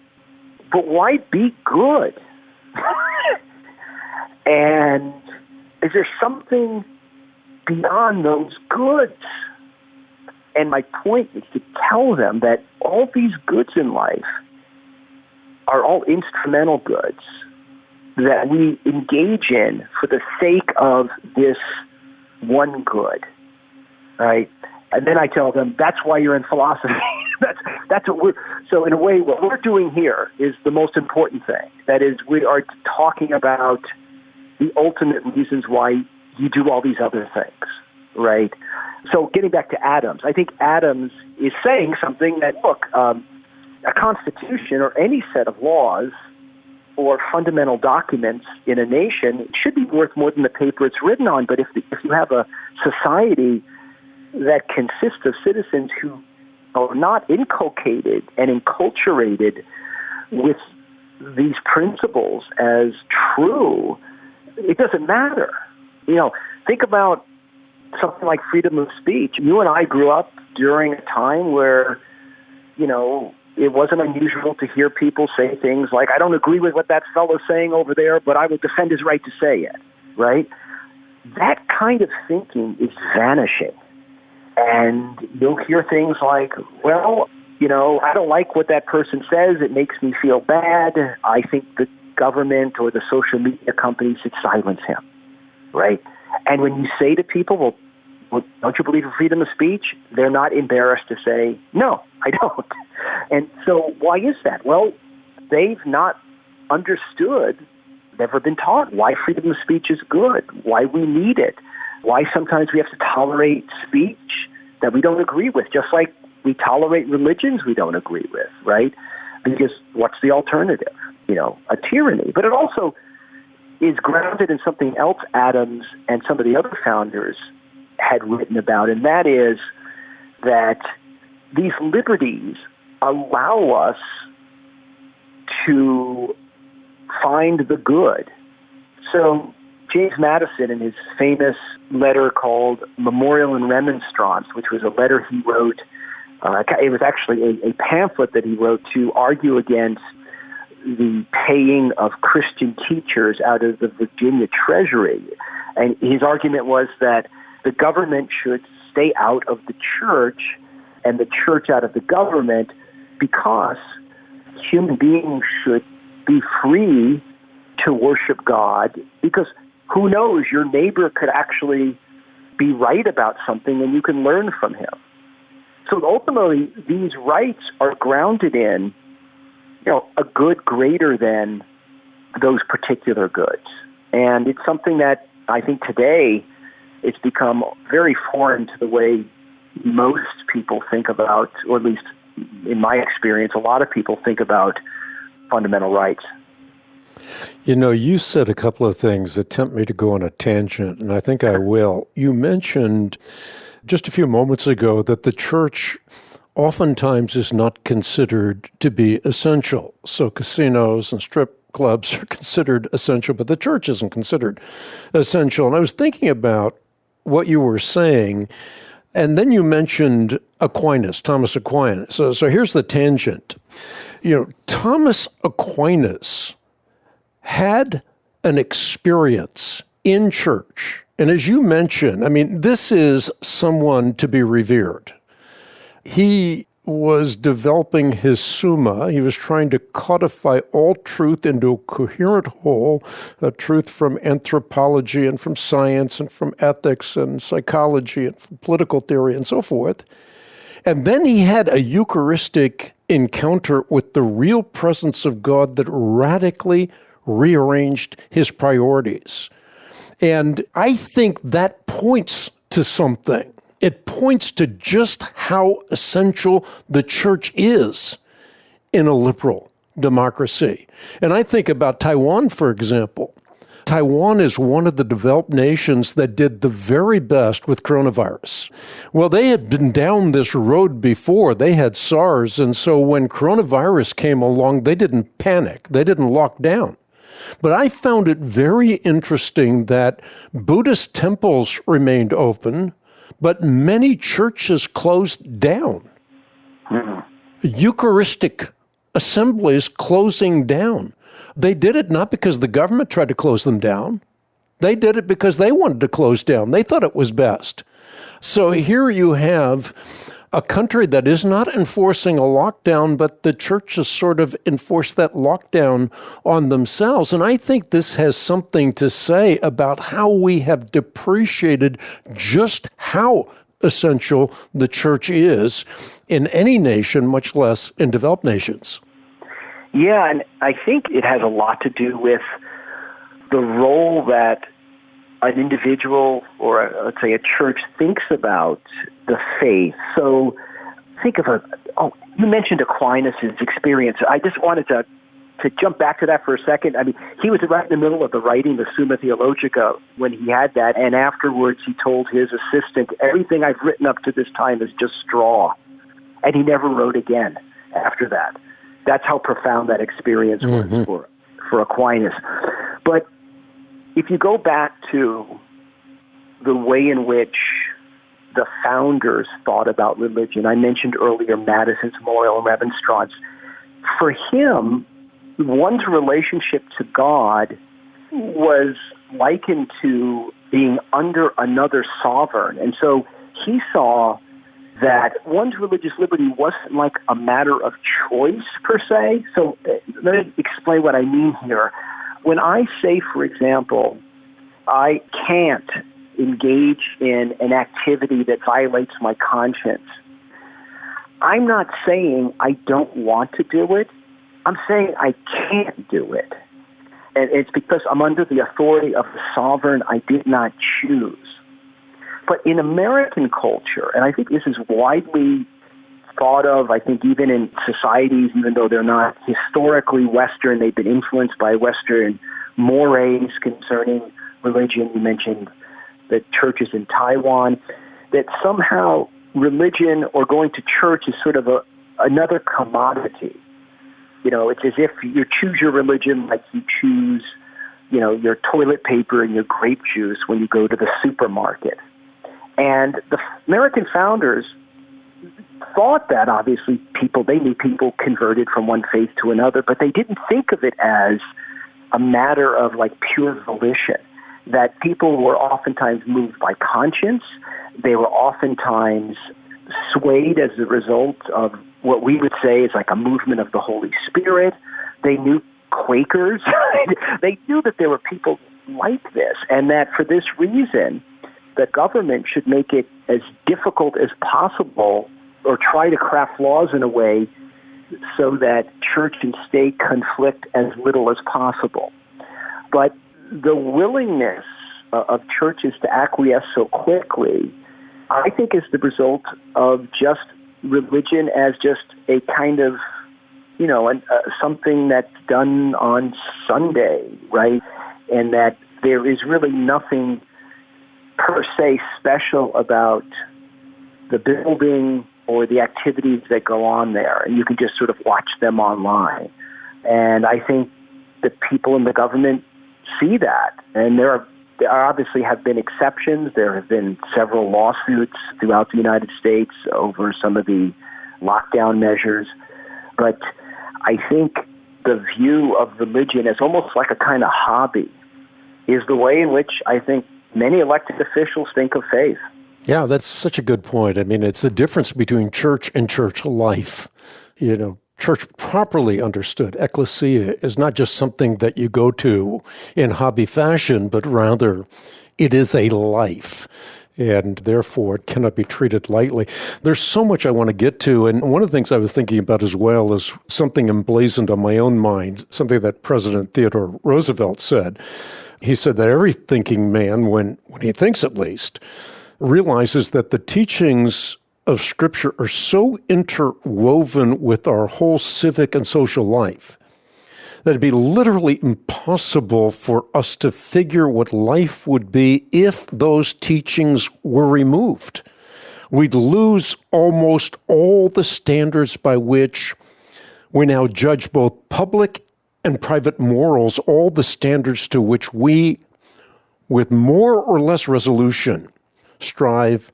But why be good? And is there something beyond those goods? And my point is to tell them that all these goods in life are all instrumental goods that we engage in for the sake of this one good, right? And then I tell them, that's why you're in philosophy. that's what so in a way, what we're doing here is the most important thing. That is, we are talking about the ultimate reasons why you do all these other things, right? So getting back to Adams, I think Adams is saying something that, look, a constitution or any set of laws or fundamental documents in a nation should be worth more than the paper it's written on. But if you have a society that consists of citizens who are not inculcated and enculturated with these principles as true, it doesn't matter. Think about something like freedom of speech. You and I grew up during a time where, it wasn't unusual to hear people say things like, I don't agree with what that fellow's saying over there, but I will defend his right to say it, right? That kind of thinking is vanishing. And you'll hear things like, well, I don't like what that person says. It makes me feel bad. I think the government or the social media companies should silence him, right? And when you say to people, well, don't you believe in freedom of speech? They're not embarrassed to say, no, I don't. And so why is that? Well, they've not understood, never been taught why freedom of speech is good, why we need it, why sometimes we have to tolerate speech that we don't agree with, just like we tolerate religions we don't agree with, right? Because what's the alternative? A tyranny. But it also is grounded in something else Adams and some of the other founders had written about, and that is that these liberties allow us to find the good. So James Madison, in his famous letter called Memorial and Remonstrance, which was a letter he wrote, it was actually a pamphlet that he wrote to argue against the paying of Christian teachers out of the Virginia Treasury. And his argument was that the government should stay out of the church and the church out of the government, because human beings should be free to worship God, because who knows, your neighbor could actually be right about something and you can learn from him. So ultimately, these rights are grounded in, a good greater than those particular goods. And it's something that I think today it's become very foreign to the way most people think about, or at least in my experience, a lot of people think about fundamental rights. You know, you said a couple of things that tempt me to go on a tangent, and I think I will. You mentioned just a few moments ago that the church oftentimes is not considered to be essential. So casinos and strip clubs are considered essential, but the church isn't considered essential. And I was thinking about what you were saying, and then you mentioned Aquinas, Thomas Aquinas. So here's the tangent. You know, Thomas Aquinas had an experience in church. And as you mentioned, I mean, this is someone to be revered. He was developing his Summa. He was trying to codify all truth into a coherent whole, truth from anthropology and from science and from ethics and psychology and from political theory and so forth. And then he had a Eucharistic encounter with the real presence of God that radically rearranged his priorities. And I think that points to something. It points to just how essential the church is in a liberal democracy. And I think about Taiwan, for example. Taiwan is one of the developed nations that did the very best with coronavirus. Well, they had been down this road before. They had SARS, and so when coronavirus came along, they didn't panic. They didn't lock down. But I found it very interesting that Buddhist temples remained open, but many churches closed down. Eucharistic assemblies closing down. They did it not because the government tried to close them down. They did it because they wanted to close down. They thought it was best. So here you have a country that is not enforcing a lockdown, but the churches sort of enforce that lockdown on themselves. And I think this has something to say about how we have depreciated just how essential the church is in any nation, much less in developed nations. Yeah, and I think it has a lot to do with the role that an individual or, let's say, a church thinks about the faith. So think of you mentioned Aquinas' experience. I just wanted to jump back to that for a second. I mean, he was right in the middle of the writing the Summa Theologica when he had that, and afterwards he told his assistant, everything I've written up to this time is just straw. And he never wrote again after that. That's how profound that experience was for Aquinas. But if you go back to the way in which the founders thought about religion, I mentioned earlier Madison's Memorial and Remonstrance. For him, one's relationship to God was likened to being under another sovereign. And so he saw that one's religious liberty wasn't like a matter of choice per se. So let me explain what I mean here. When I say, for example, I can't engage in an activity that violates my conscience, I'm not saying I don't want to do it. I'm saying I can't do it. And it's because I'm under the authority of the sovereign I did not choose. But in American culture, and I think this is widely thought of, I think even in societies, even though they're not historically Western, they've been influenced by Western mores concerning religion. You mentioned the churches in Taiwan, that somehow religion or going to church is sort of another commodity. You know, it's as if you choose your religion like you choose, you know, your toilet paper and your grape juice when you go to the supermarket. And the American founders thought that, obviously, they knew people converted from one faith to another, but they didn't think of it as a matter of like pure volition, that people were oftentimes moved by conscience. They were oftentimes swayed as a result of what we would say is like a movement of the Holy Spirit. They knew Quakers. They knew that there were people like this, and that for this reason, the government should make it as difficult as possible or try to craft laws in a way so that church and state conflict as little as possible. But the willingness of churches to acquiesce so quickly I think is the result of just religion as just a kind of, something that's done on Sunday, right? And that there is really nothing per se special about the building or the activities that go on there. And you can just sort of watch them online. And I think the people in the government see that. And there obviously have been exceptions. There have been several lawsuits throughout the United States over some of the lockdown measures. But I think the view of religion as almost like a kind of hobby is the way in which I think many elected officials think of faith. Yeah, that's such a good point. I mean, it's the difference between church and church life. Church properly understood, ecclesia, is not just something that you go to in hobby fashion, but rather it is a life. And therefore, it cannot be treated lightly. There's so much I want to get to. And one of the things I was thinking about as well is something emblazoned on my own mind, something that President Theodore Roosevelt said. He said that every thinking man, when he thinks at least, realizes that the teachings of Scripture are so interwoven with our whole civic and social life that it'd be literally impossible for us to figure what life would be if those teachings were removed. We'd lose almost all the standards by which we now judge both public and private morals, all the standards to which we, with more or less resolution, strive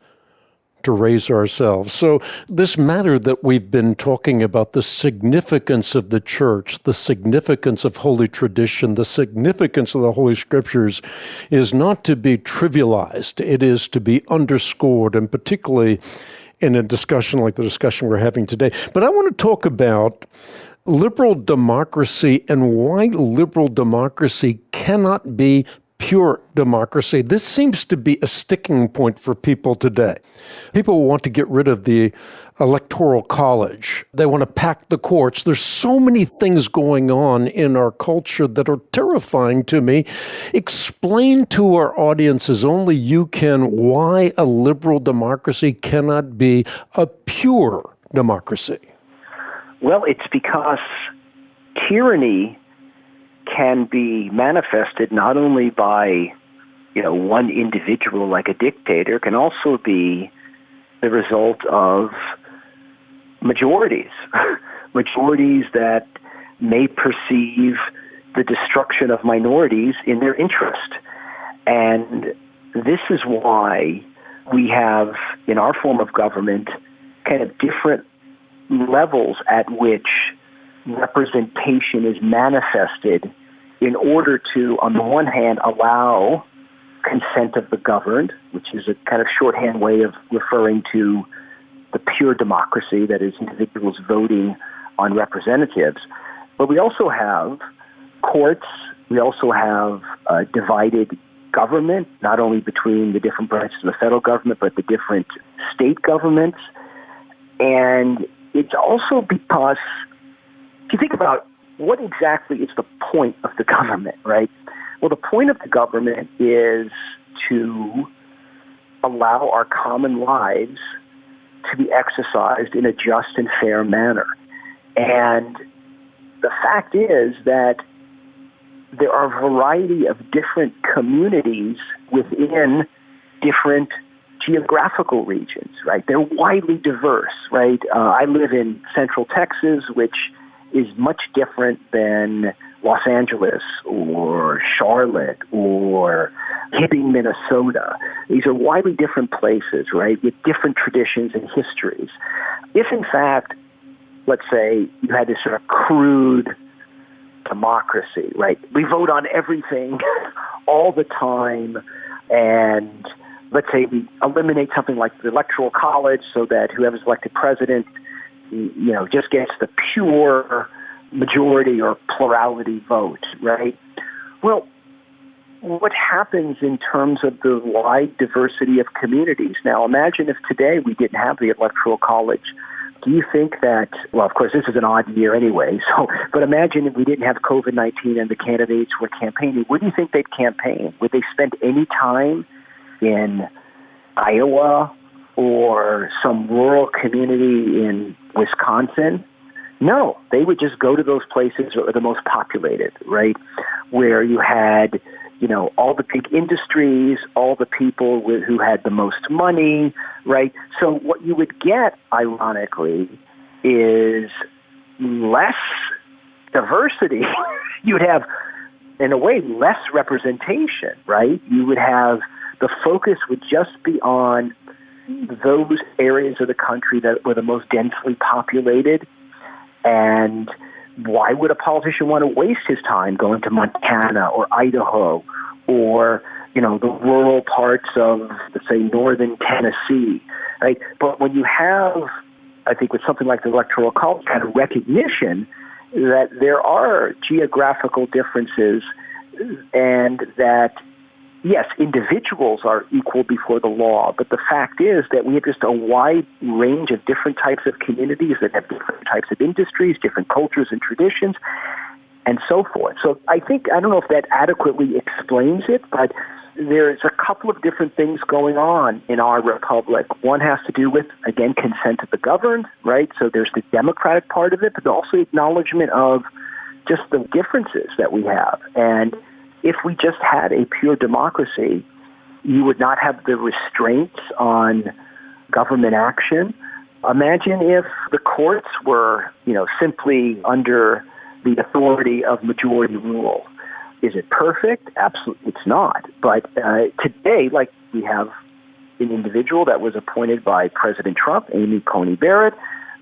to raise ourselves. So this matter that we've been talking about, the significance of the church, the significance of holy tradition, the significance of the Holy Scriptures is not to be trivialized. It is to be underscored, and particularly in a discussion like the discussion we're having today. But I want to talk about liberal democracy and why liberal democracy cannot be pure democracy. This seems to be a sticking point for people today. People want to get rid of the electoral college. They want to pack the courts. There's so many things going on in our culture that are terrifying to me. Explain to our audience, as only you can, why a liberal democracy cannot be a pure democracy. Well, it's because tyranny can be manifested not only by, one individual like a dictator, can also be the result of majorities, majorities that may perceive the destruction of minorities in their interest. And this is why we have, in our form of government, kind of different levels at which representation is manifested in order to, on the one hand, allow consent of the governed, which is a kind of shorthand way of referring to the pure democracy, that is, individuals voting on representatives. But we also have courts, we also have divided government, not only between the different branches of the federal government, but the different state governments. And it's also because, if you think about what exactly is the point of the government, right? Well, the point of the government is to allow our common lives to be exercised in a just and fair manner. And the fact is that there are a variety of different communities within different geographical regions, right? They're widely diverse, right? I live in Central Texas, which is much different than Los Angeles or Charlotte or Hibbing, Minnesota. These are widely different places, right, with different traditions and histories. If, in fact, let's say you had this sort of crude democracy, right? We vote on everything all the time, and let's say we eliminate something like the electoral college so that whoever's elected president, just gets the pure majority or plurality vote, right? Well, what happens in terms of the wide diversity of communities? Now, imagine if today we didn't have the electoral college. Do you think that, well, of course, this is an odd year anyway, but imagine if we didn't have COVID-19 and the candidates were campaigning. Where do you think they'd campaign? Would they spend any time in Iowa or some rural community in Wisconsin. No, they would just go to those places that were the most populated, right? Where you had, all the big industries, all the people who had the most money, right? So what you would get, ironically, is less diversity. You would have, in a way, less representation, right? You would have, the focus would just be on those areas of the country that were the most densely populated. And why would a politician want to waste his time going to Montana or Idaho or, the rural parts of, let's say, northern Tennessee, right? But when you have, I think with something like the Electoral College, kind of recognition that there are geographical differences and that, yes, individuals are equal before the law, but the fact is that we have just a wide range of different types of communities that have different types of industries, different cultures and traditions, and so forth. So I don't know if that adequately explains it, but there's a couple of different things going on in our republic. One has to do with, again, consent of the governed, right? So there's the democratic part of it, but also acknowledgement of just the differences that we have. And if we just had a pure democracy, you would not have the restraints on government action. Imagine if the courts were, simply under the authority of majority rule. Is it perfect? Absolutely, it's not. But today, we have an individual that was appointed by President Trump, Amy Coney Barrett.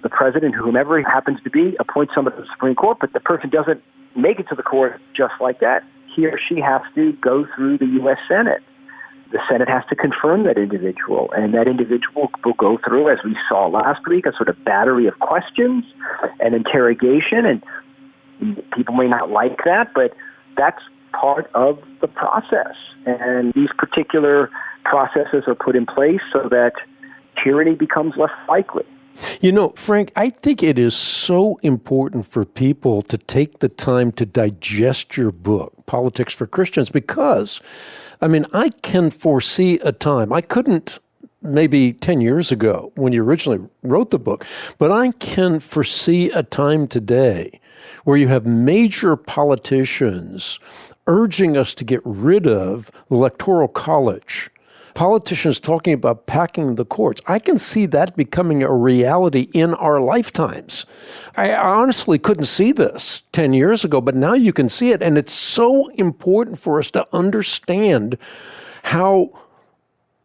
The president, whomever he happens to be, appoints someone to the Supreme Court, but the person doesn't make it to the court just like that. He or she has to go through the U.S. Senate. The Senate has to confirm that individual, and that individual will go through, as we saw last week, a sort of battery of questions and interrogation, and people may not like that, but that's part of the process. And these particular processes are put in place so that tyranny becomes less likely. Frank, I think it is so important for people to take the time to digest your book, Politics for Christians, because, I can foresee a time. I couldn't maybe 10 years ago when you originally wrote the book, but I can foresee a time today where you have major politicians urging us to get rid of the Electoral College, politicians talking about packing the courts. I can see that becoming a reality in our lifetimes. I honestly couldn't see this 10 years ago, but now you can see it. And it's so important for us to understand how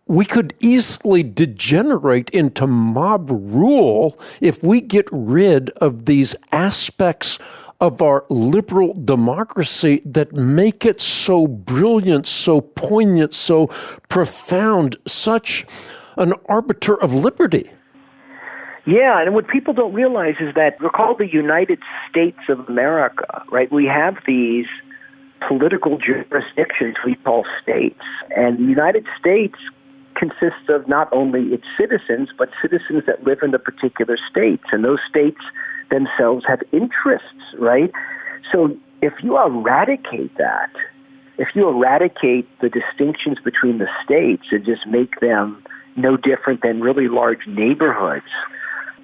we could easily degenerate into mob rule if we get rid of these aspects of our liberal democracy that make it so brilliant, so poignant, so profound, such an arbiter of liberty. Yeah, and what people don't realize is that we're called the United States of America, right? We have these political jurisdictions we call states, and the United States consists of not only its citizens, but citizens that live in the particular states, and those states themselves have interests, right? So if you eradicate that, if you eradicate the distinctions between the states and just make them no different than really large neighborhoods,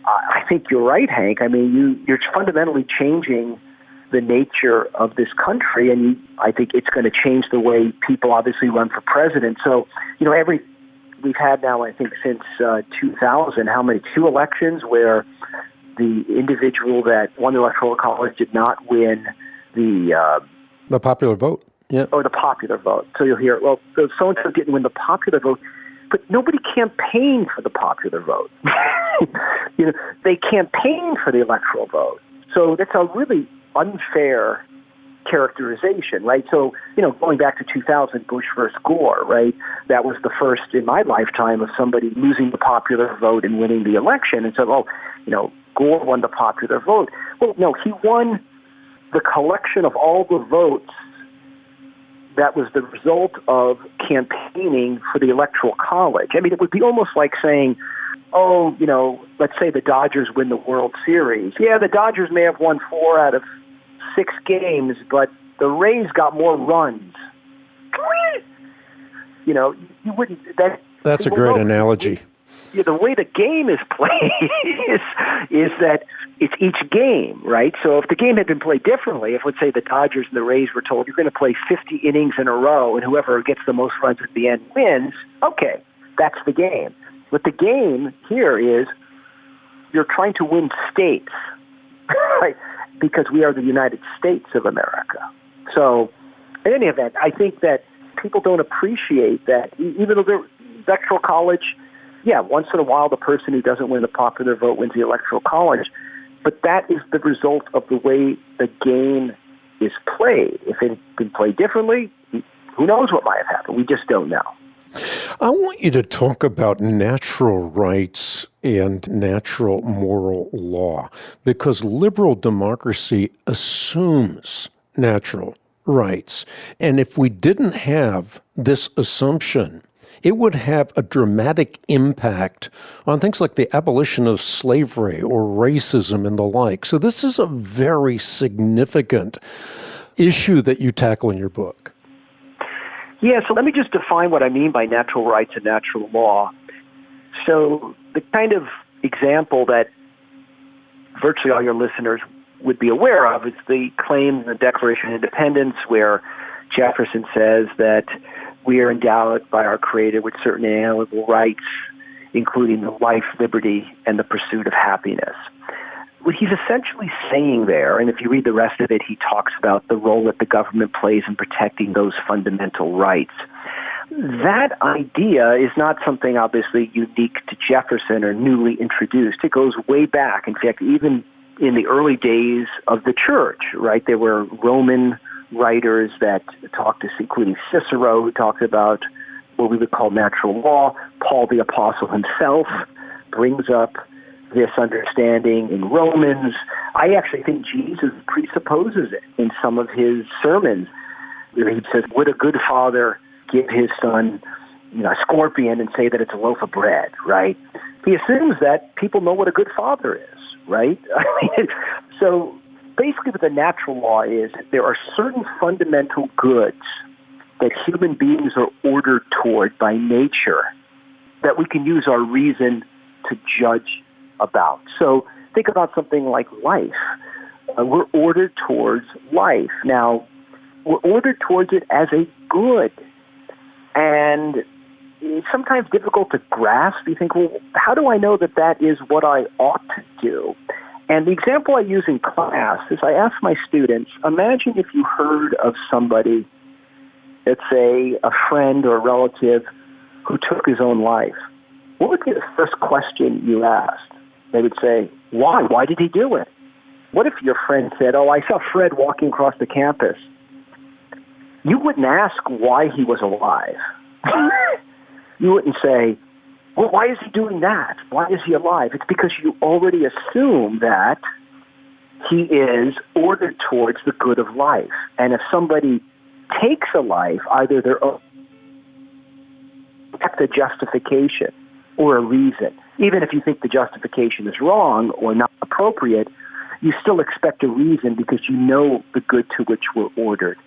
I think you're right, Hank. You're fundamentally changing the nature of this country, and I think it's going to change the way people obviously run for president. So, we've had now, I think, since 2000, how many? 2 elections where the individual that won the Electoral College did not win the popular vote. Yeah. Or the popular vote. So you'll hear, well, so-and-so didn't win the popular vote, but nobody campaigned for the popular vote. They campaigned for the electoral vote. So that's a really unfair characterization, right? So, going back to 2000, Bush versus Gore, right? That was the first in my lifetime of somebody losing the popular vote and winning the election. And so, Gore won the popular vote. Well, no, he won the collection of all the votes that was the result of campaigning for the Electoral College. It would be almost like saying, let's say the Dodgers win the World Series. Yeah, the Dodgers may have won 4 out of 6 games, but the Rays got more runs. You wouldn't. That's a great analogy. The way the game is played is that it's each game, right? So if the game had been played differently, if, let's say, the Dodgers and the Rays were told you're going to play 50 innings in a row and whoever gets the most runs at the end wins, okay, that's the game. But the game here is you're trying to win states, right? Because we are the United States of America. So in any event, I think that people don't appreciate that, even though they're electoral college, once in a while the person who doesn't win the popular vote wins the electoral college, but that is the result of the way the game is played. If it had been played differently, who knows what might have happened? We just don't know. I want you to talk about natural rights and natural moral law, because liberal democracy assumes natural rights. And if we didn't have this assumption, it would have a dramatic impact on things like the abolition of slavery or racism and the like. So this is a very significant issue that you tackle in your book. Yeah, so let me just define what I mean by natural rights and natural law. So the kind of example that virtually all your listeners would be aware of is the claim in the Declaration of Independence where Jefferson says that we are endowed by our Creator with certain inalienable rights, including the life, liberty, and the pursuit of happiness. What he's essentially saying there, and if you read the rest of it, he talks about the role that the government plays in protecting those fundamental rights. That idea is not something obviously unique to Jefferson or newly introduced. It goes way back. In fact, even in the early days of the church, right, there were Roman writers that talked to, including Cicero, who talked about what we would call natural law. Paul the Apostle himself brings up this understanding in Romans. I actually think Jesus presupposes it in some of his sermons, where he says, would a good father give his son, a scorpion and say that it's a loaf of bread, right? He assumes that people know what a good father is, right? So basically what the natural law is, there are certain fundamental goods that human beings are ordered toward by nature that we can use our reason to judge about. So think about something like life. We're ordered towards life. Now, we're ordered towards it as a good. And it's sometimes difficult to grasp. You think, well, how do I know that that is what I ought to do? And the example I use in class is I ask my students, imagine if you heard of somebody, let's say a friend or a relative, who took his own life. What would be the first question you asked? They would say, why? Why did he do it? What if your friend said, I saw Fred walking across the campus? You wouldn't ask why he was alive. You wouldn't say, well, why is he doing that? Why is he alive? It's because you already assume that he is ordered towards the good of life. And if somebody takes a life, either their own, that's a justification or a reason. Even if you think the justification is wrong or not appropriate, you still expect a reason because you know the good to which we're ordered.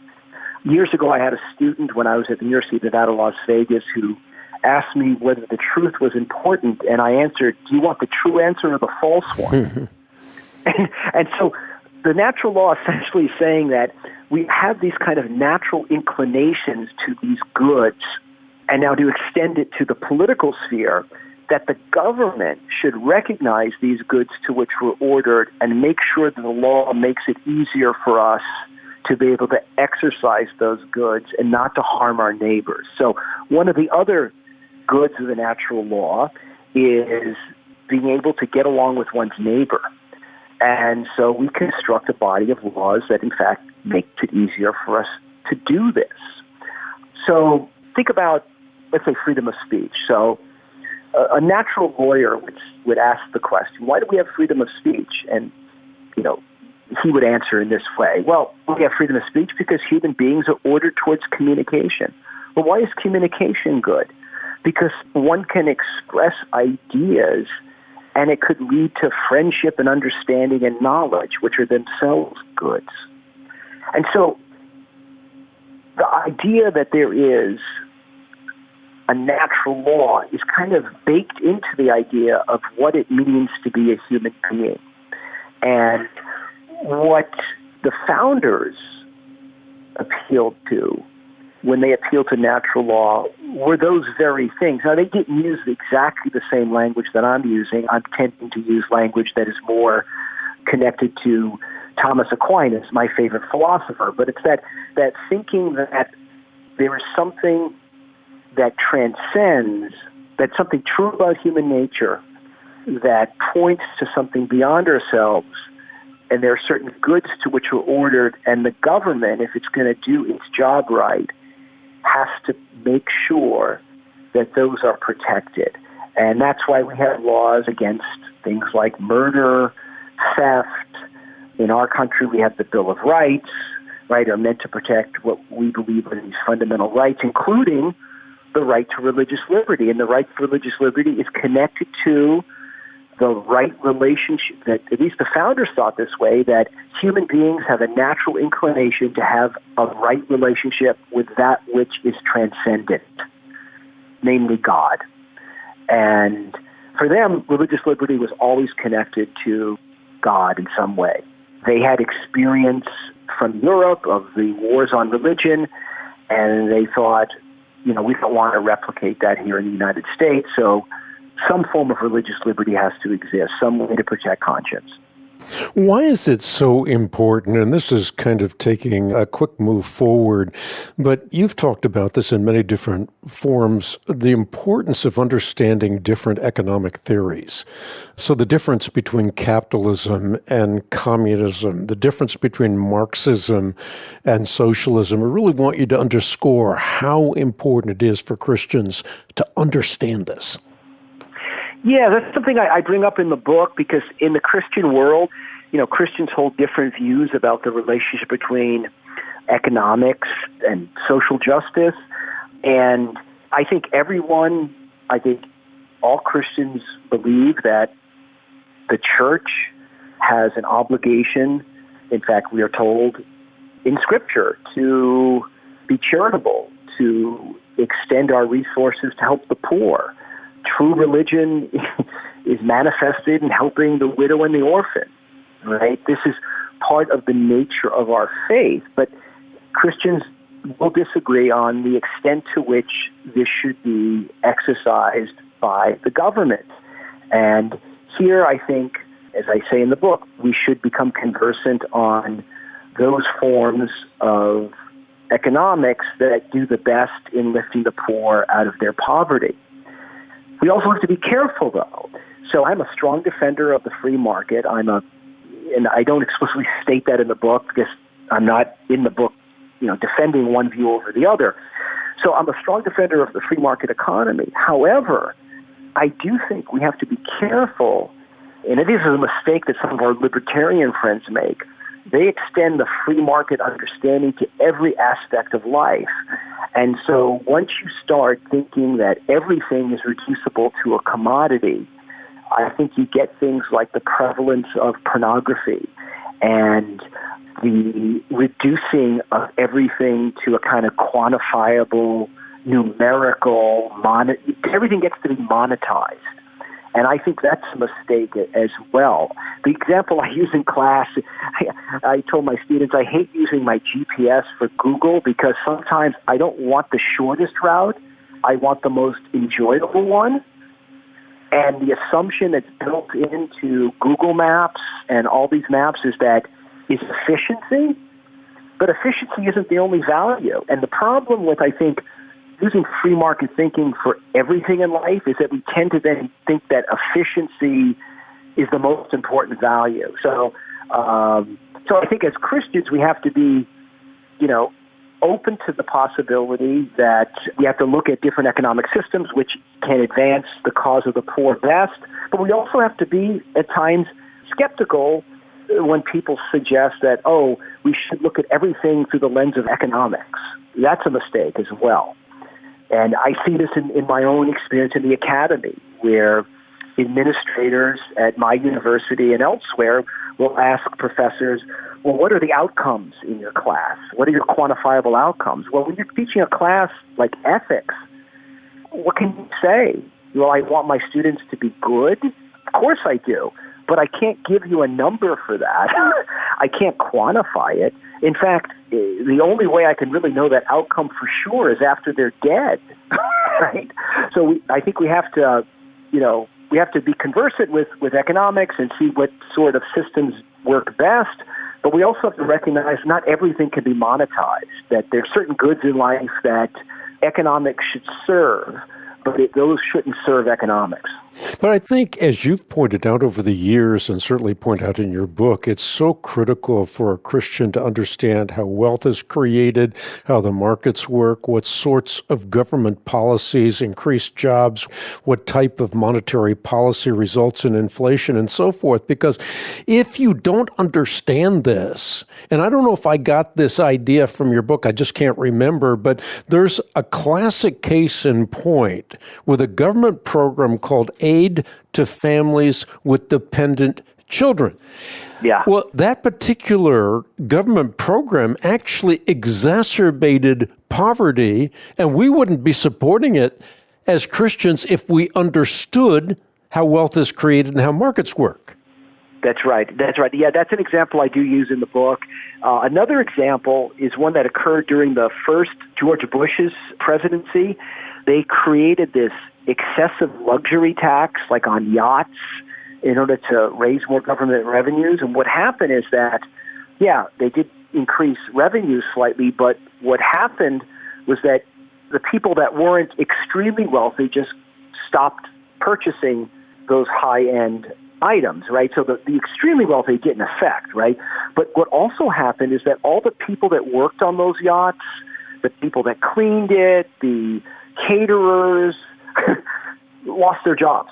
Years ago, I had a student when I was at the University of Nevada, Las Vegas, who asked me whether the truth was important, and I answered, do you want the true answer or the false one? And so the natural law essentially is saying that we have these kind of natural inclinations to these goods, and now to extend it to the political sphere, that the government should recognize these goods to which we're ordered and make sure that the law makes it easier for us to be able to exercise those goods and not to harm our neighbors. So one of the other goods of the natural law is being able to get along with one's neighbor. And so we construct a body of laws that, in fact, makes it easier for us to do this. So think about, let's say, freedom of speech. So a natural lawyer would ask the question, why do we have freedom of speech? And, he would answer in this way, well, we have freedom of speech because human beings are ordered towards communication. Well, why is communication good? Because one can express ideas and it could lead to friendship and understanding and knowledge, which are themselves goods. And so the idea that there is a natural law is kind of baked into the idea of what it means to be a human being. And what the founders appealed to when they appealed to natural law were those very things. Now, they didn't use exactly the same language that I'm using. I'm tending to use language that is more connected to Thomas Aquinas, my favorite philosopher. But it's that thinking that there is something that transcends, that's something true about human nature that points to something beyond ourselves, and there are certain goods to which we're ordered, and the government, if it's going to do its job right, has to make sure that those are protected. And that's why we have laws against things like murder, theft. In our country, we have the Bill of Rights, right, are meant to protect what we believe are these fundamental rights, including the right to religious liberty. And the right to religious liberty is connected to the right relationship, that at least the founders thought this way, that human beings have a natural inclination to have a right relationship with that which is transcendent, namely God. And for them, religious liberty was always connected to God in some way. They had experience from Europe of the wars on religion, and they thought, we don't want to replicate that here in the United States, so some form of religious liberty has to exist, some way to protect conscience. Why is it so important? And this is kind of taking a quick move forward, but you've talked about this in many different forms, the importance of understanding different economic theories. So the difference between capitalism and communism, the difference between Marxism and socialism. I really want you to underscore how important it is for Christians to understand this. Yeah, that's something I bring up in the book, because in the Christian world, Christians hold different views about the relationship between economics and social justice. And I think all Christians believe that the church has an obligation, in fact, we are told in Scripture, to be charitable, to extend our resources to help the poor. True religion is manifested in helping the widow and the orphan, right? This is part of the nature of our faith, but Christians will disagree on the extent to which this should be exercised by the government. And here, I think, as I say in the book, we should become conversant on those forms of economics that do the best in lifting the poor out of their poverty. We also have to be careful, though. So I'm a strong defender of the free market. And I don't explicitly state that in the book, because I'm not in the book, defending one view over the other. So I'm a strong defender of the free market economy. However, I do think we have to be careful, and it is a mistake that some of our libertarian friends make. They extend the free market understanding to every aspect of life. And so once you start thinking that everything is reducible to a commodity, I think you get things like the prevalence of pornography and the reducing of everything to a kind of quantifiable, numerical, everything gets to be monetized. And I think that's a mistake as well. The example I use in class, I told my students I hate using my GPS for Google, because sometimes I don't want the shortest route. I want the most enjoyable one. And the assumption that's built into Google Maps and all these maps is efficiency. But efficiency isn't the only value. And the problem with, I think, using free market thinking for everything in life is that we tend to then think that efficiency is the most important value. So I think as Christians, we have to be, open to the possibility that we have to look at different economic systems which can advance the cause of the poor best. But we also have to be, at times, skeptical when people suggest that, we should look at everything through the lens of economics. That's a mistake as well. And I see this in my own experience in the academy, where administrators at my university and elsewhere will ask professors, well, what are the outcomes in your class? What are your quantifiable outcomes? Well, when you're teaching a class like ethics, what can you say? Well, I want my students to be good. Of course I do. But I can't give you a number for that. I can't quantify it. In fact, the only way I can really know that outcome for sure is after they're dead, right? So I think we have to, we have to be conversant with economics and see what sort of systems work best. But we also have to recognize not everything can be monetized, that there are certain goods in life that economics should serve, but those shouldn't serve economics. But I think, as you've pointed out over the years, and certainly point out in your book, it's so critical for a Christian to understand how wealth is created, how the markets work, what sorts of government policies increase jobs, what type of monetary policy results in inflation, and so forth. Because if you don't understand this, and I don't know if I got this idea from your book, I just can't remember, but there's a classic case in point with a government program called Aid to Families with Dependent Children. Yeah. Well, that particular government program actually exacerbated poverty, and we wouldn't be supporting it as Christians if we understood how wealth is created and how markets work. That's right. Yeah, that's an example I do use in the book. Another example is one that occurred during the first George Bush's presidency. They created this excessive luxury tax, like on yachts, in order to raise more government revenues. And what happened is that, they did increase revenues slightly, but what happened was that the people that weren't extremely wealthy just stopped purchasing those high-end items, right? So the extremely wealthy get an effect, right? But what also happened is that all the people that worked on those yachts, the people that cleaned it, the caterers, lost their jobs.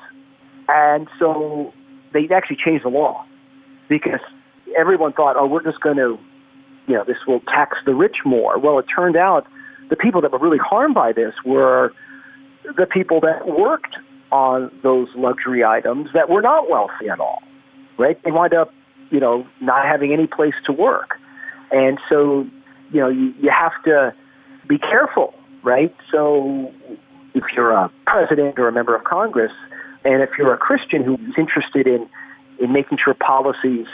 And so they actually changed the law because everyone thought, we're just going to, this will tax the rich more. Well, it turned out the people that were really harmed by this were the people that worked on those luxury items that were not wealthy at all, right? They wind up, not having any place to work. And so, you have to be careful, right? So if you're a president or a member of Congress, and if you're a Christian who's interested in making sure policies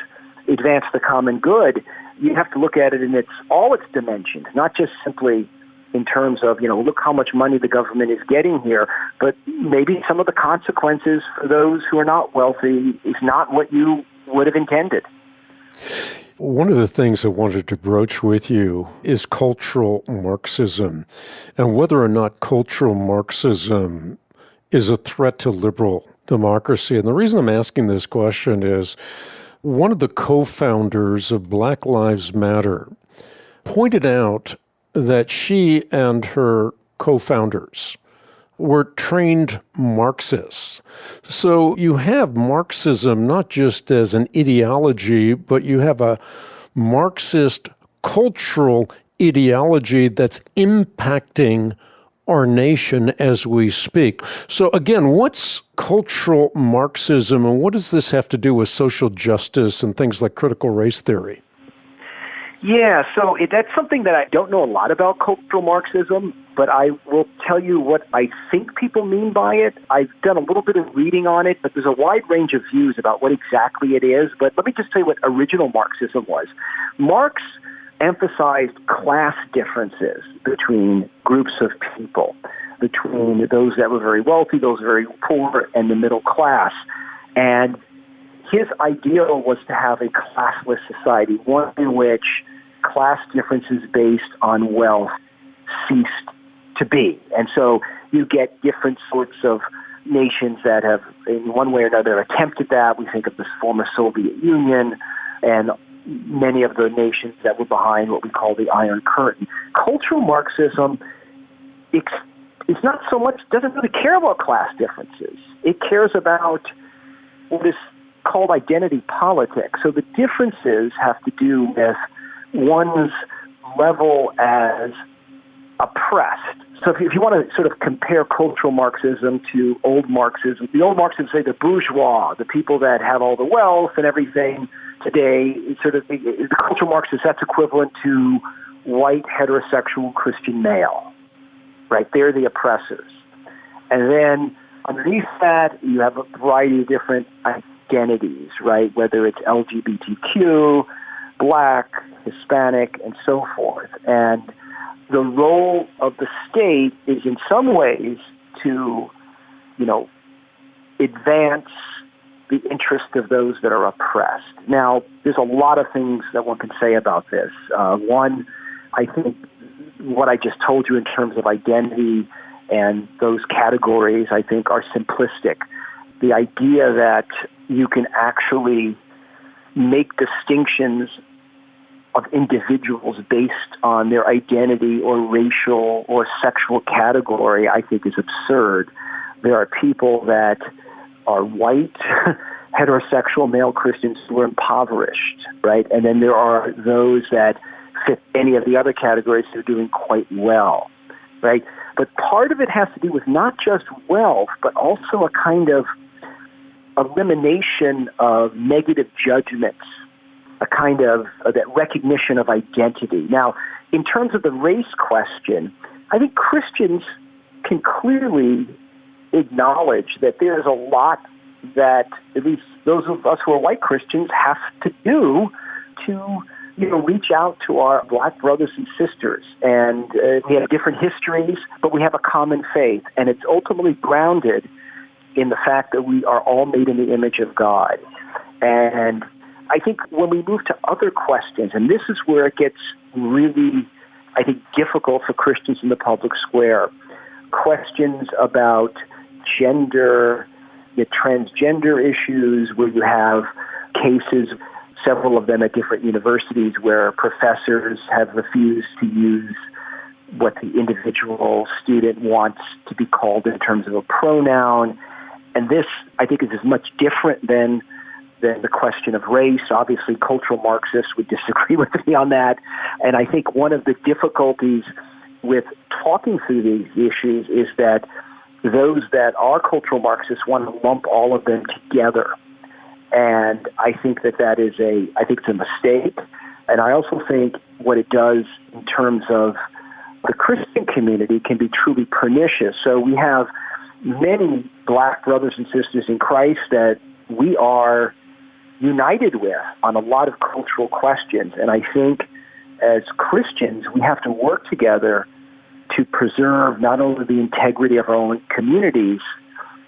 advance the common good, you have to look at it in all its dimensions, not just simply in terms of, look how much money the government is getting here, but maybe some of the consequences for those who are not wealthy is not what you would have intended. One of the things I wanted to broach with you is cultural Marxism, and whether or not cultural Marxism is a threat to liberal democracy. And the reason I'm asking this question is one of the co-founders of Black Lives Matter pointed out that she and her co-founders were trained Marxists. So you have Marxism not just as an ideology, but you have a Marxist cultural ideology that's impacting our nation as we speak. So again, what's cultural Marxism, and what does this have to do with social justice and things like critical race theory? Yeah, so that's something that I don't know a lot about cultural Marxism, but I will tell you what I think people mean by it. I've done a little bit of reading on it, but there's a wide range of views about what exactly it is. But let me just tell you what original Marxism was. Marx emphasized class differences between groups of people, between those that were very wealthy, those very poor, and the middle class. And his ideal was to have a classless society, one in which class differences based on wealth ceased to be. And so you get different sorts of nations that have, in one way or another, attempted that. We think of the former Soviet Union and many of the nations that were behind what we call the Iron Curtain. Cultural Marxism, it's not so much, doesn't really care about class differences. It cares about what is called identity politics. So the differences have to do with one's level as oppressed. So if you want to sort of compare cultural Marxism to old Marxism, the old Marxists say the bourgeois, the people that have all the wealth and everything today, sort of the cultural Marxists, that's equivalent to white heterosexual Christian male, right? They're the oppressors. And then underneath that, you have a variety of different identities, right? Whether it's LGBTQ, Black, Hispanic, and so forth. And the role of the state is in some ways to, advance the interest of those that are oppressed. Now, there's a lot of things that one can say about this. One, I think what I just told you in terms of identity and those categories, I think, are simplistic. The idea that you can actually make distinctions of individuals based on their identity or racial or sexual category, I think, is absurd. There are people that are white, heterosexual male Christians who are impoverished, right? And then there are those that fit any of the other categories who are doing quite well, right? But part of it has to do with not just wealth, but also a kind of elimination of negative judgments, a kind of that recognition of identity. Now, in terms of the race question, I think Christians can clearly acknowledge that there is a lot that at least those of us who are white Christians have to do to reach out to our Black brothers and sisters. And we have different histories, but we have a common faith. And it's ultimately grounded in the fact that we are all made in the image of God. And I think when we move to other questions, and this is where it gets really, I think, difficult for Christians in the public square, questions about gender, transgender issues, where you have cases, several of them at different universities, where professors have refused to use what the individual student wants to be called in terms of a pronoun. And this, I think, is as much different than the question of race. Obviously, cultural Marxists would disagree with me on that. And I think one of the difficulties with talking through these issues is that those that are cultural Marxists want to lump all of them together. And I think that is it's a mistake. And I also think what it does in terms of the Christian community can be truly pernicious. So we have many Black brothers and sisters in Christ that we are united with on a lot of cultural questions. And I think as Christians, we have to work together to preserve not only the integrity of our own communities,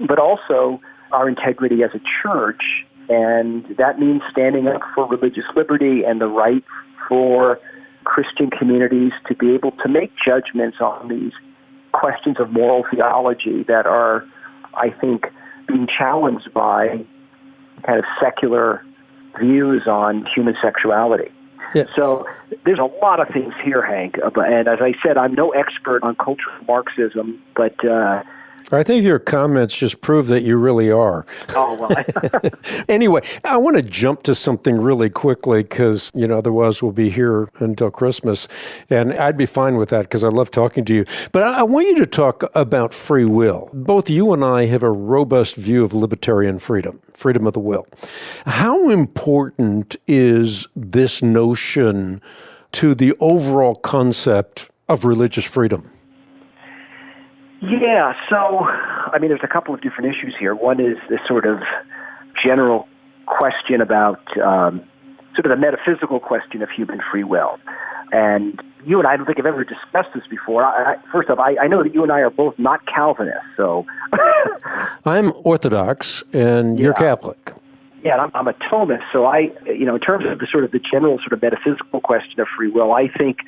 but also our integrity as a church. And that means standing up for religious liberty and the right for Christian communities to be able to make judgments on these questions of moral theology that are, I think, being challenged by kind of secular views on human sexuality. Yeah. So there's a lot of things here, Hank. And as I said, I'm no expert on cultural Marxism, but I think your comments just prove that you really are. Oh, well. Anyway, I want to jump to something really quickly because, otherwise we'll be here until Christmas. And I'd be fine with that because I love talking to you. But I want you to talk about free will. Both you and I have a robust view of libertarian freedom of the will. How important is this notion to the overall concept of religious freedom? Yeah, so, there's a couple of different issues here. One is this sort of general question about sort of the metaphysical question of human free will. And you and I don't think I've ever discussed this before. First off, I know that you and I are both not Calvinists, so... I'm Orthodox, and you're Catholic. Yeah, and I'm a Thomist, so in terms of the general sort of metaphysical question of free will, I think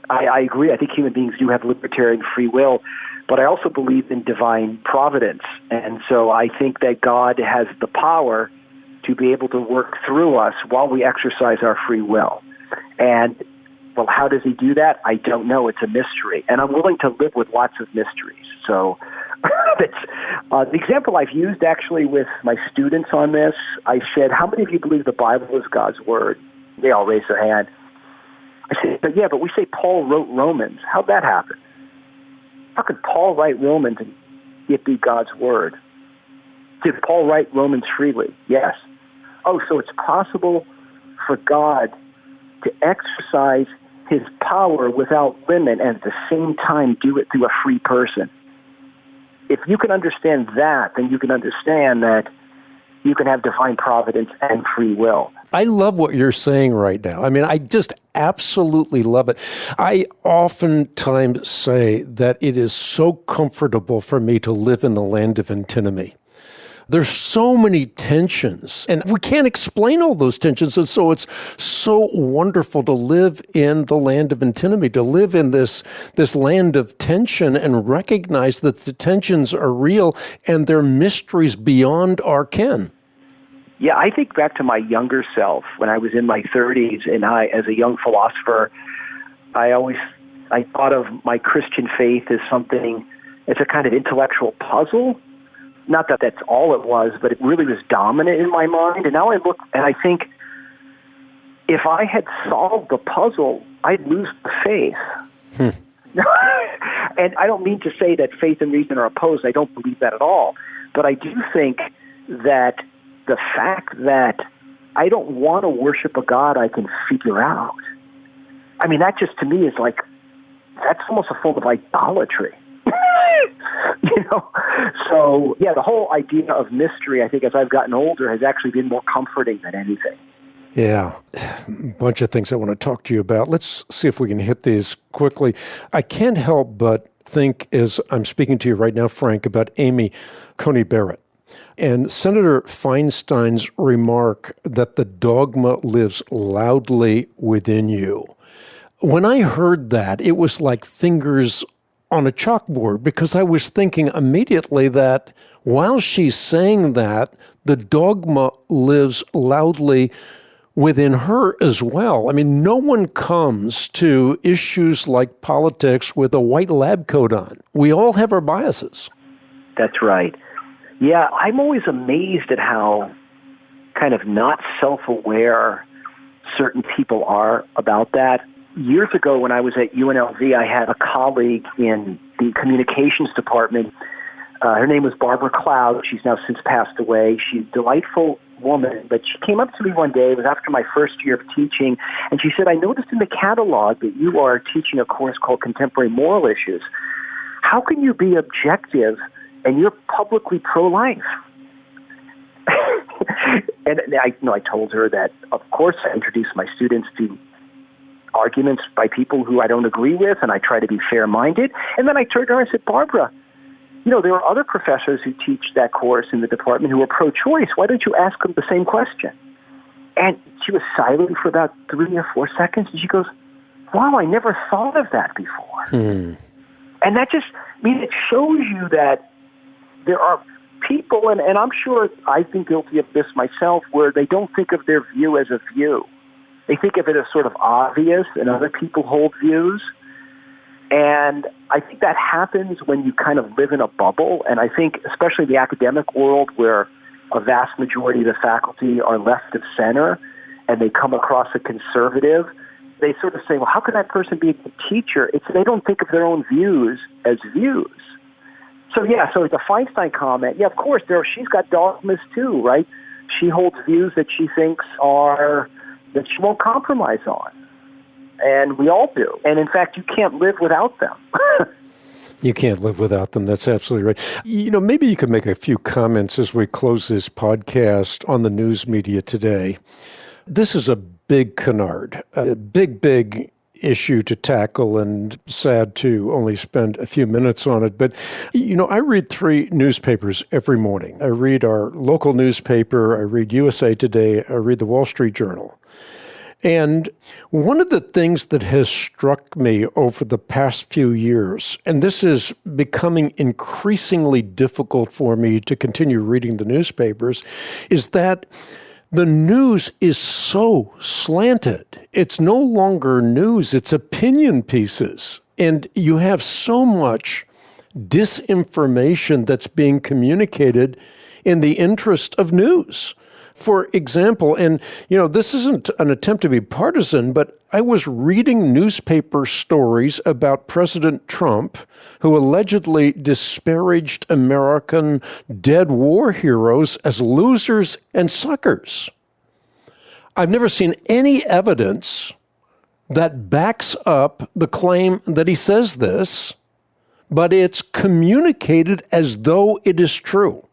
I agree. I think human beings do have libertarian free will. But I also believe in divine providence. And so I think that God has the power to be able to work through us while we exercise our free will. And, well, how does he do that? I don't know. It's a mystery. And I'm willing to live with lots of mysteries. So the example I've used actually with my students on this, I said, how many of you believe the Bible is God's word? They all raised their hand. I said, but we say Paul wrote Romans. How'd that happen? How could Paul write Romans and it be God's word? Did Paul write Romans freely? Yes. Oh, so it's possible for God to exercise his power without limit and at the same time do it through a free person. if you can understand that, then you can understand that you can have divine providence and free will. I love what you're saying right now. I mean, I just absolutely love it. I oftentimes say that it is so comfortable for me to live in the land of antinomy. There's so many tensions, and we can't explain all those tensions. And so it's so wonderful to live in the land of antinomy, to live in this land of tension and recognize that the tensions are real and they're mysteries beyond our ken. Yeah, I think back to my younger self when I was in my 30s, and as a young philosopher, I thought of my Christian faith as something, it's a kind of intellectual puzzle. Not that that's all it was, but it really was dominant in my mind. And now I look and I think, if I had solved the puzzle, I'd lose the faith. And I don't mean to say that faith and reason are opposed. I don't believe that at all. But I do think that the fact that I don't want to worship a God I can figure out, I mean, that just to me is like, that's almost a form of idolatry. So yeah, the whole idea of mystery, I think, as I've gotten older, has actually been more comforting than anything. Yeah, a bunch of things I want to talk to you about. Let's see if we can hit these quickly. I can't help but think, as I'm speaking to you right now, Frank, about Amy Coney Barrett and Senator Feinstein's remark that the dogma lives loudly within you. When I heard that, it was like fingers on a chalkboard, because I was thinking immediately that while she's saying that, the dogma lives loudly within her as well. I mean, no one comes to issues like politics with a white lab coat on. We all have our biases. That's right. Yeah, I'm always amazed at how kind of not self-aware certain people are about that. Years ago, when I was at UNLV, I had a colleague in the communications department. Her name was Barbara Cloud. She's now since passed away. She's a delightful woman, but she came up to me one day, it was after my first year of teaching, and she said, I noticed in the catalog that you are teaching a course called Contemporary Moral Issues. How can you be objective and you're publicly pro-life? And I told her that, of course, I introduced my students to arguments by people who I don't agree with, and I try to be fair-minded. And then I turned to her and I said, Barbara, there are other professors who teach that course in the department who are pro-choice. Why don't you ask them the same question? And she was silent for about 3 or 4 seconds, and she goes, wow, I never thought of that before. And that just, it shows you that there are people, and I'm sure I've been guilty of this myself, where they don't think of their view as a view. They think of it as sort of obvious, and other people hold views. And I think that happens when you kind of live in a bubble. And I think, especially the academic world, where a vast majority of the faculty are left of center, and they come across a conservative, they sort of say, well, how can that person be a good teacher? They don't think of their own views as views. So the Feinstein comment, of course, she's got dogmas too, right? She holds views that she thinks that she won't compromise on. And we all do. And in fact, you can't live without them. You can't live without them. That's absolutely right. Maybe you could make a few comments as we close this podcast on the news media today. This is a big canard, a big issue to tackle, and sad to only spend a few minutes on it. But, I read 3 newspapers every morning. I read our local newspaper, I read USA Today, I read the Wall Street Journal. And one of the things that has struck me over the past few years, and this is becoming increasingly difficult for me to continue reading the newspapers, is that the news is so slanted. It's no longer news, it's opinion pieces. And you have so much disinformation that's being communicated in the interest of news. For example, and this isn't an attempt to be partisan, but I was reading newspaper stories about President Trump, who allegedly disparaged American dead war heroes as losers and suckers. I've never seen any evidence that backs up the claim that he says this, but it's communicated as though it is true.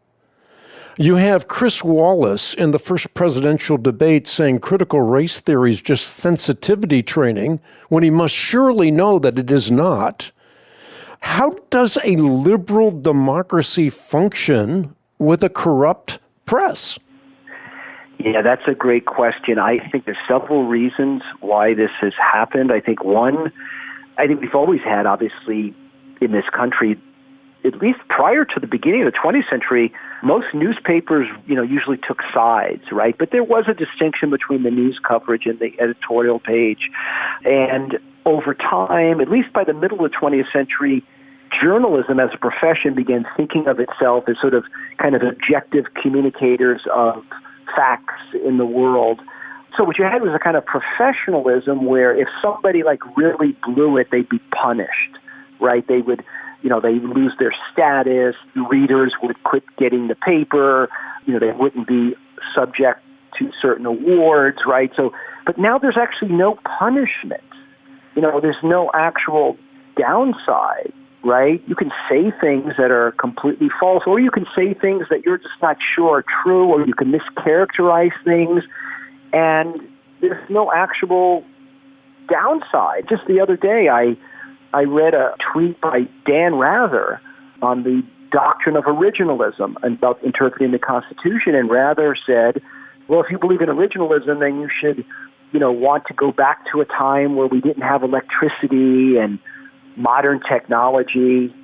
You have Chris Wallace in the first presidential debate saying critical race theory is just sensitivity training, when he must surely know that it is not. How does a liberal democracy function with a corrupt press? Yeah, that's a great question. I think there's several reasons why this has happened. I think we've always had, obviously, in this country, at least prior to the beginning of the 20th century, most newspapers, usually took sides, right? But there was a distinction between the news coverage and the editorial page. And over time, at least by the middle of the 20th century, journalism as a profession began thinking of itself as sort of kind of objective communicators of facts in the world. So what you had was a kind of professionalism where if somebody really blew it, they'd be punished, right? They would, they would lose their status. Readers would quit getting the paper. They wouldn't be subject to certain awards, right? So, but now there's actually no punishment. There's no actual downside, right? You can say things that are completely false, or you can say things that you're just not sure are true, or you can mischaracterize things, and there's no actual downside. Just the other day, I read a tweet by Dan Rather on the doctrine of originalism and about interpreting the Constitution, and Rather said, well, if you believe in originalism, then you should, want to go back to a time where we didn't have electricity and modern technology.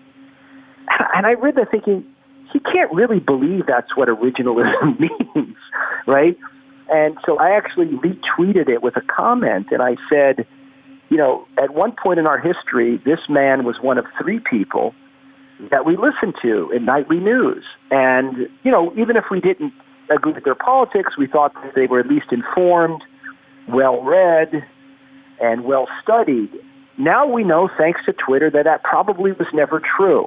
And I read that thinking, he can't really believe that's what originalism means, right? And so I actually retweeted it with a comment, and I said, at one point in our history, this man was one of three people that we listened to in nightly news. And, even if we didn't agree with their politics, we thought that they were at least informed, well-read, and well-studied. Now we know, thanks to Twitter, that probably was never true.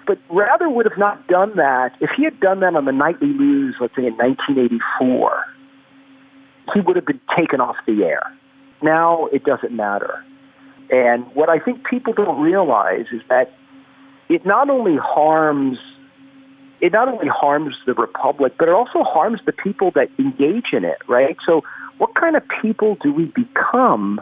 But Rather would have not done that. If he had done that on the nightly news, let's say in 1984, he would have been taken off the air. Now it doesn't matter. And what I think people don't realize is that it not only harms the republic, but it also harms the people that engage in it, right? So what kind of people do we become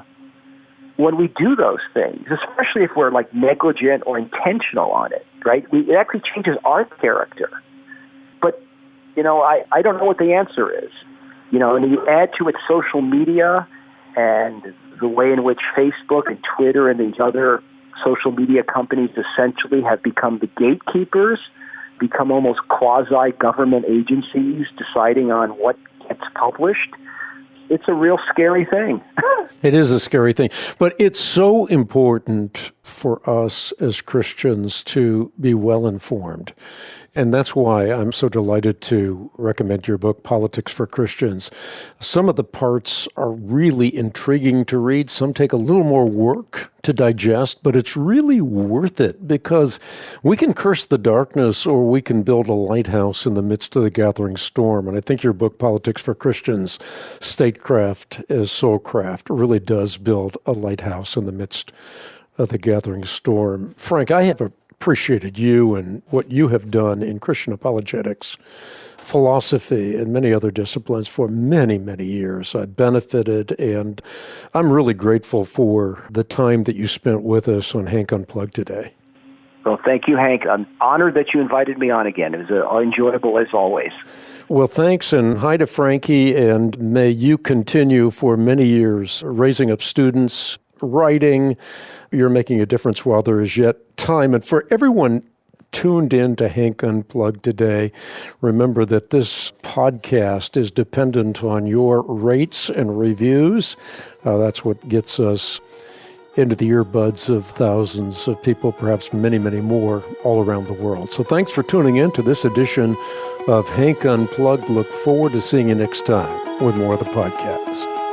when we do those things, especially if we're negligent or intentional on it, right? It actually changes our character. But, I don't know what the answer is. And you add to it social media and the way in which Facebook and Twitter and these other social media companies essentially have become the gatekeepers, become almost quasi-government agencies deciding on what gets published. It's a real scary thing. It is a scary thing. But it's so important for us as Christians to be well-informed. And that's why I'm so delighted to recommend your book, Politics for Christians. Some of the parts are really intriguing to read. Some take a little more work to digest, but it's really worth it because we can curse the darkness or we can build a lighthouse in the midst of the gathering storm. And I think your book, Politics for Christians, Statecraft as Soulcraft, really does build a lighthouse in the midst of the gathering storm. Frank, I have appreciated you and what you have done in Christian apologetics, philosophy, and many other disciplines for many, many years. I benefited, and I'm really grateful for the time that you spent with us on Hank Unplugged today. Well, thank you, Hank. I'm honored that you invited me on again. It was enjoyable as always. Well, thanks, and hi to Frankie, and may you continue for many years raising up students, writing. You're making a difference while there is yet time. And for everyone tuned in to Hank Unplugged today, remember that this podcast is dependent on your rates and reviews. That's what gets us into the earbuds of thousands of people, perhaps many, many more all around the world. So thanks for tuning in to this edition of Hank Unplugged. Look forward to seeing you next time with more of the podcast.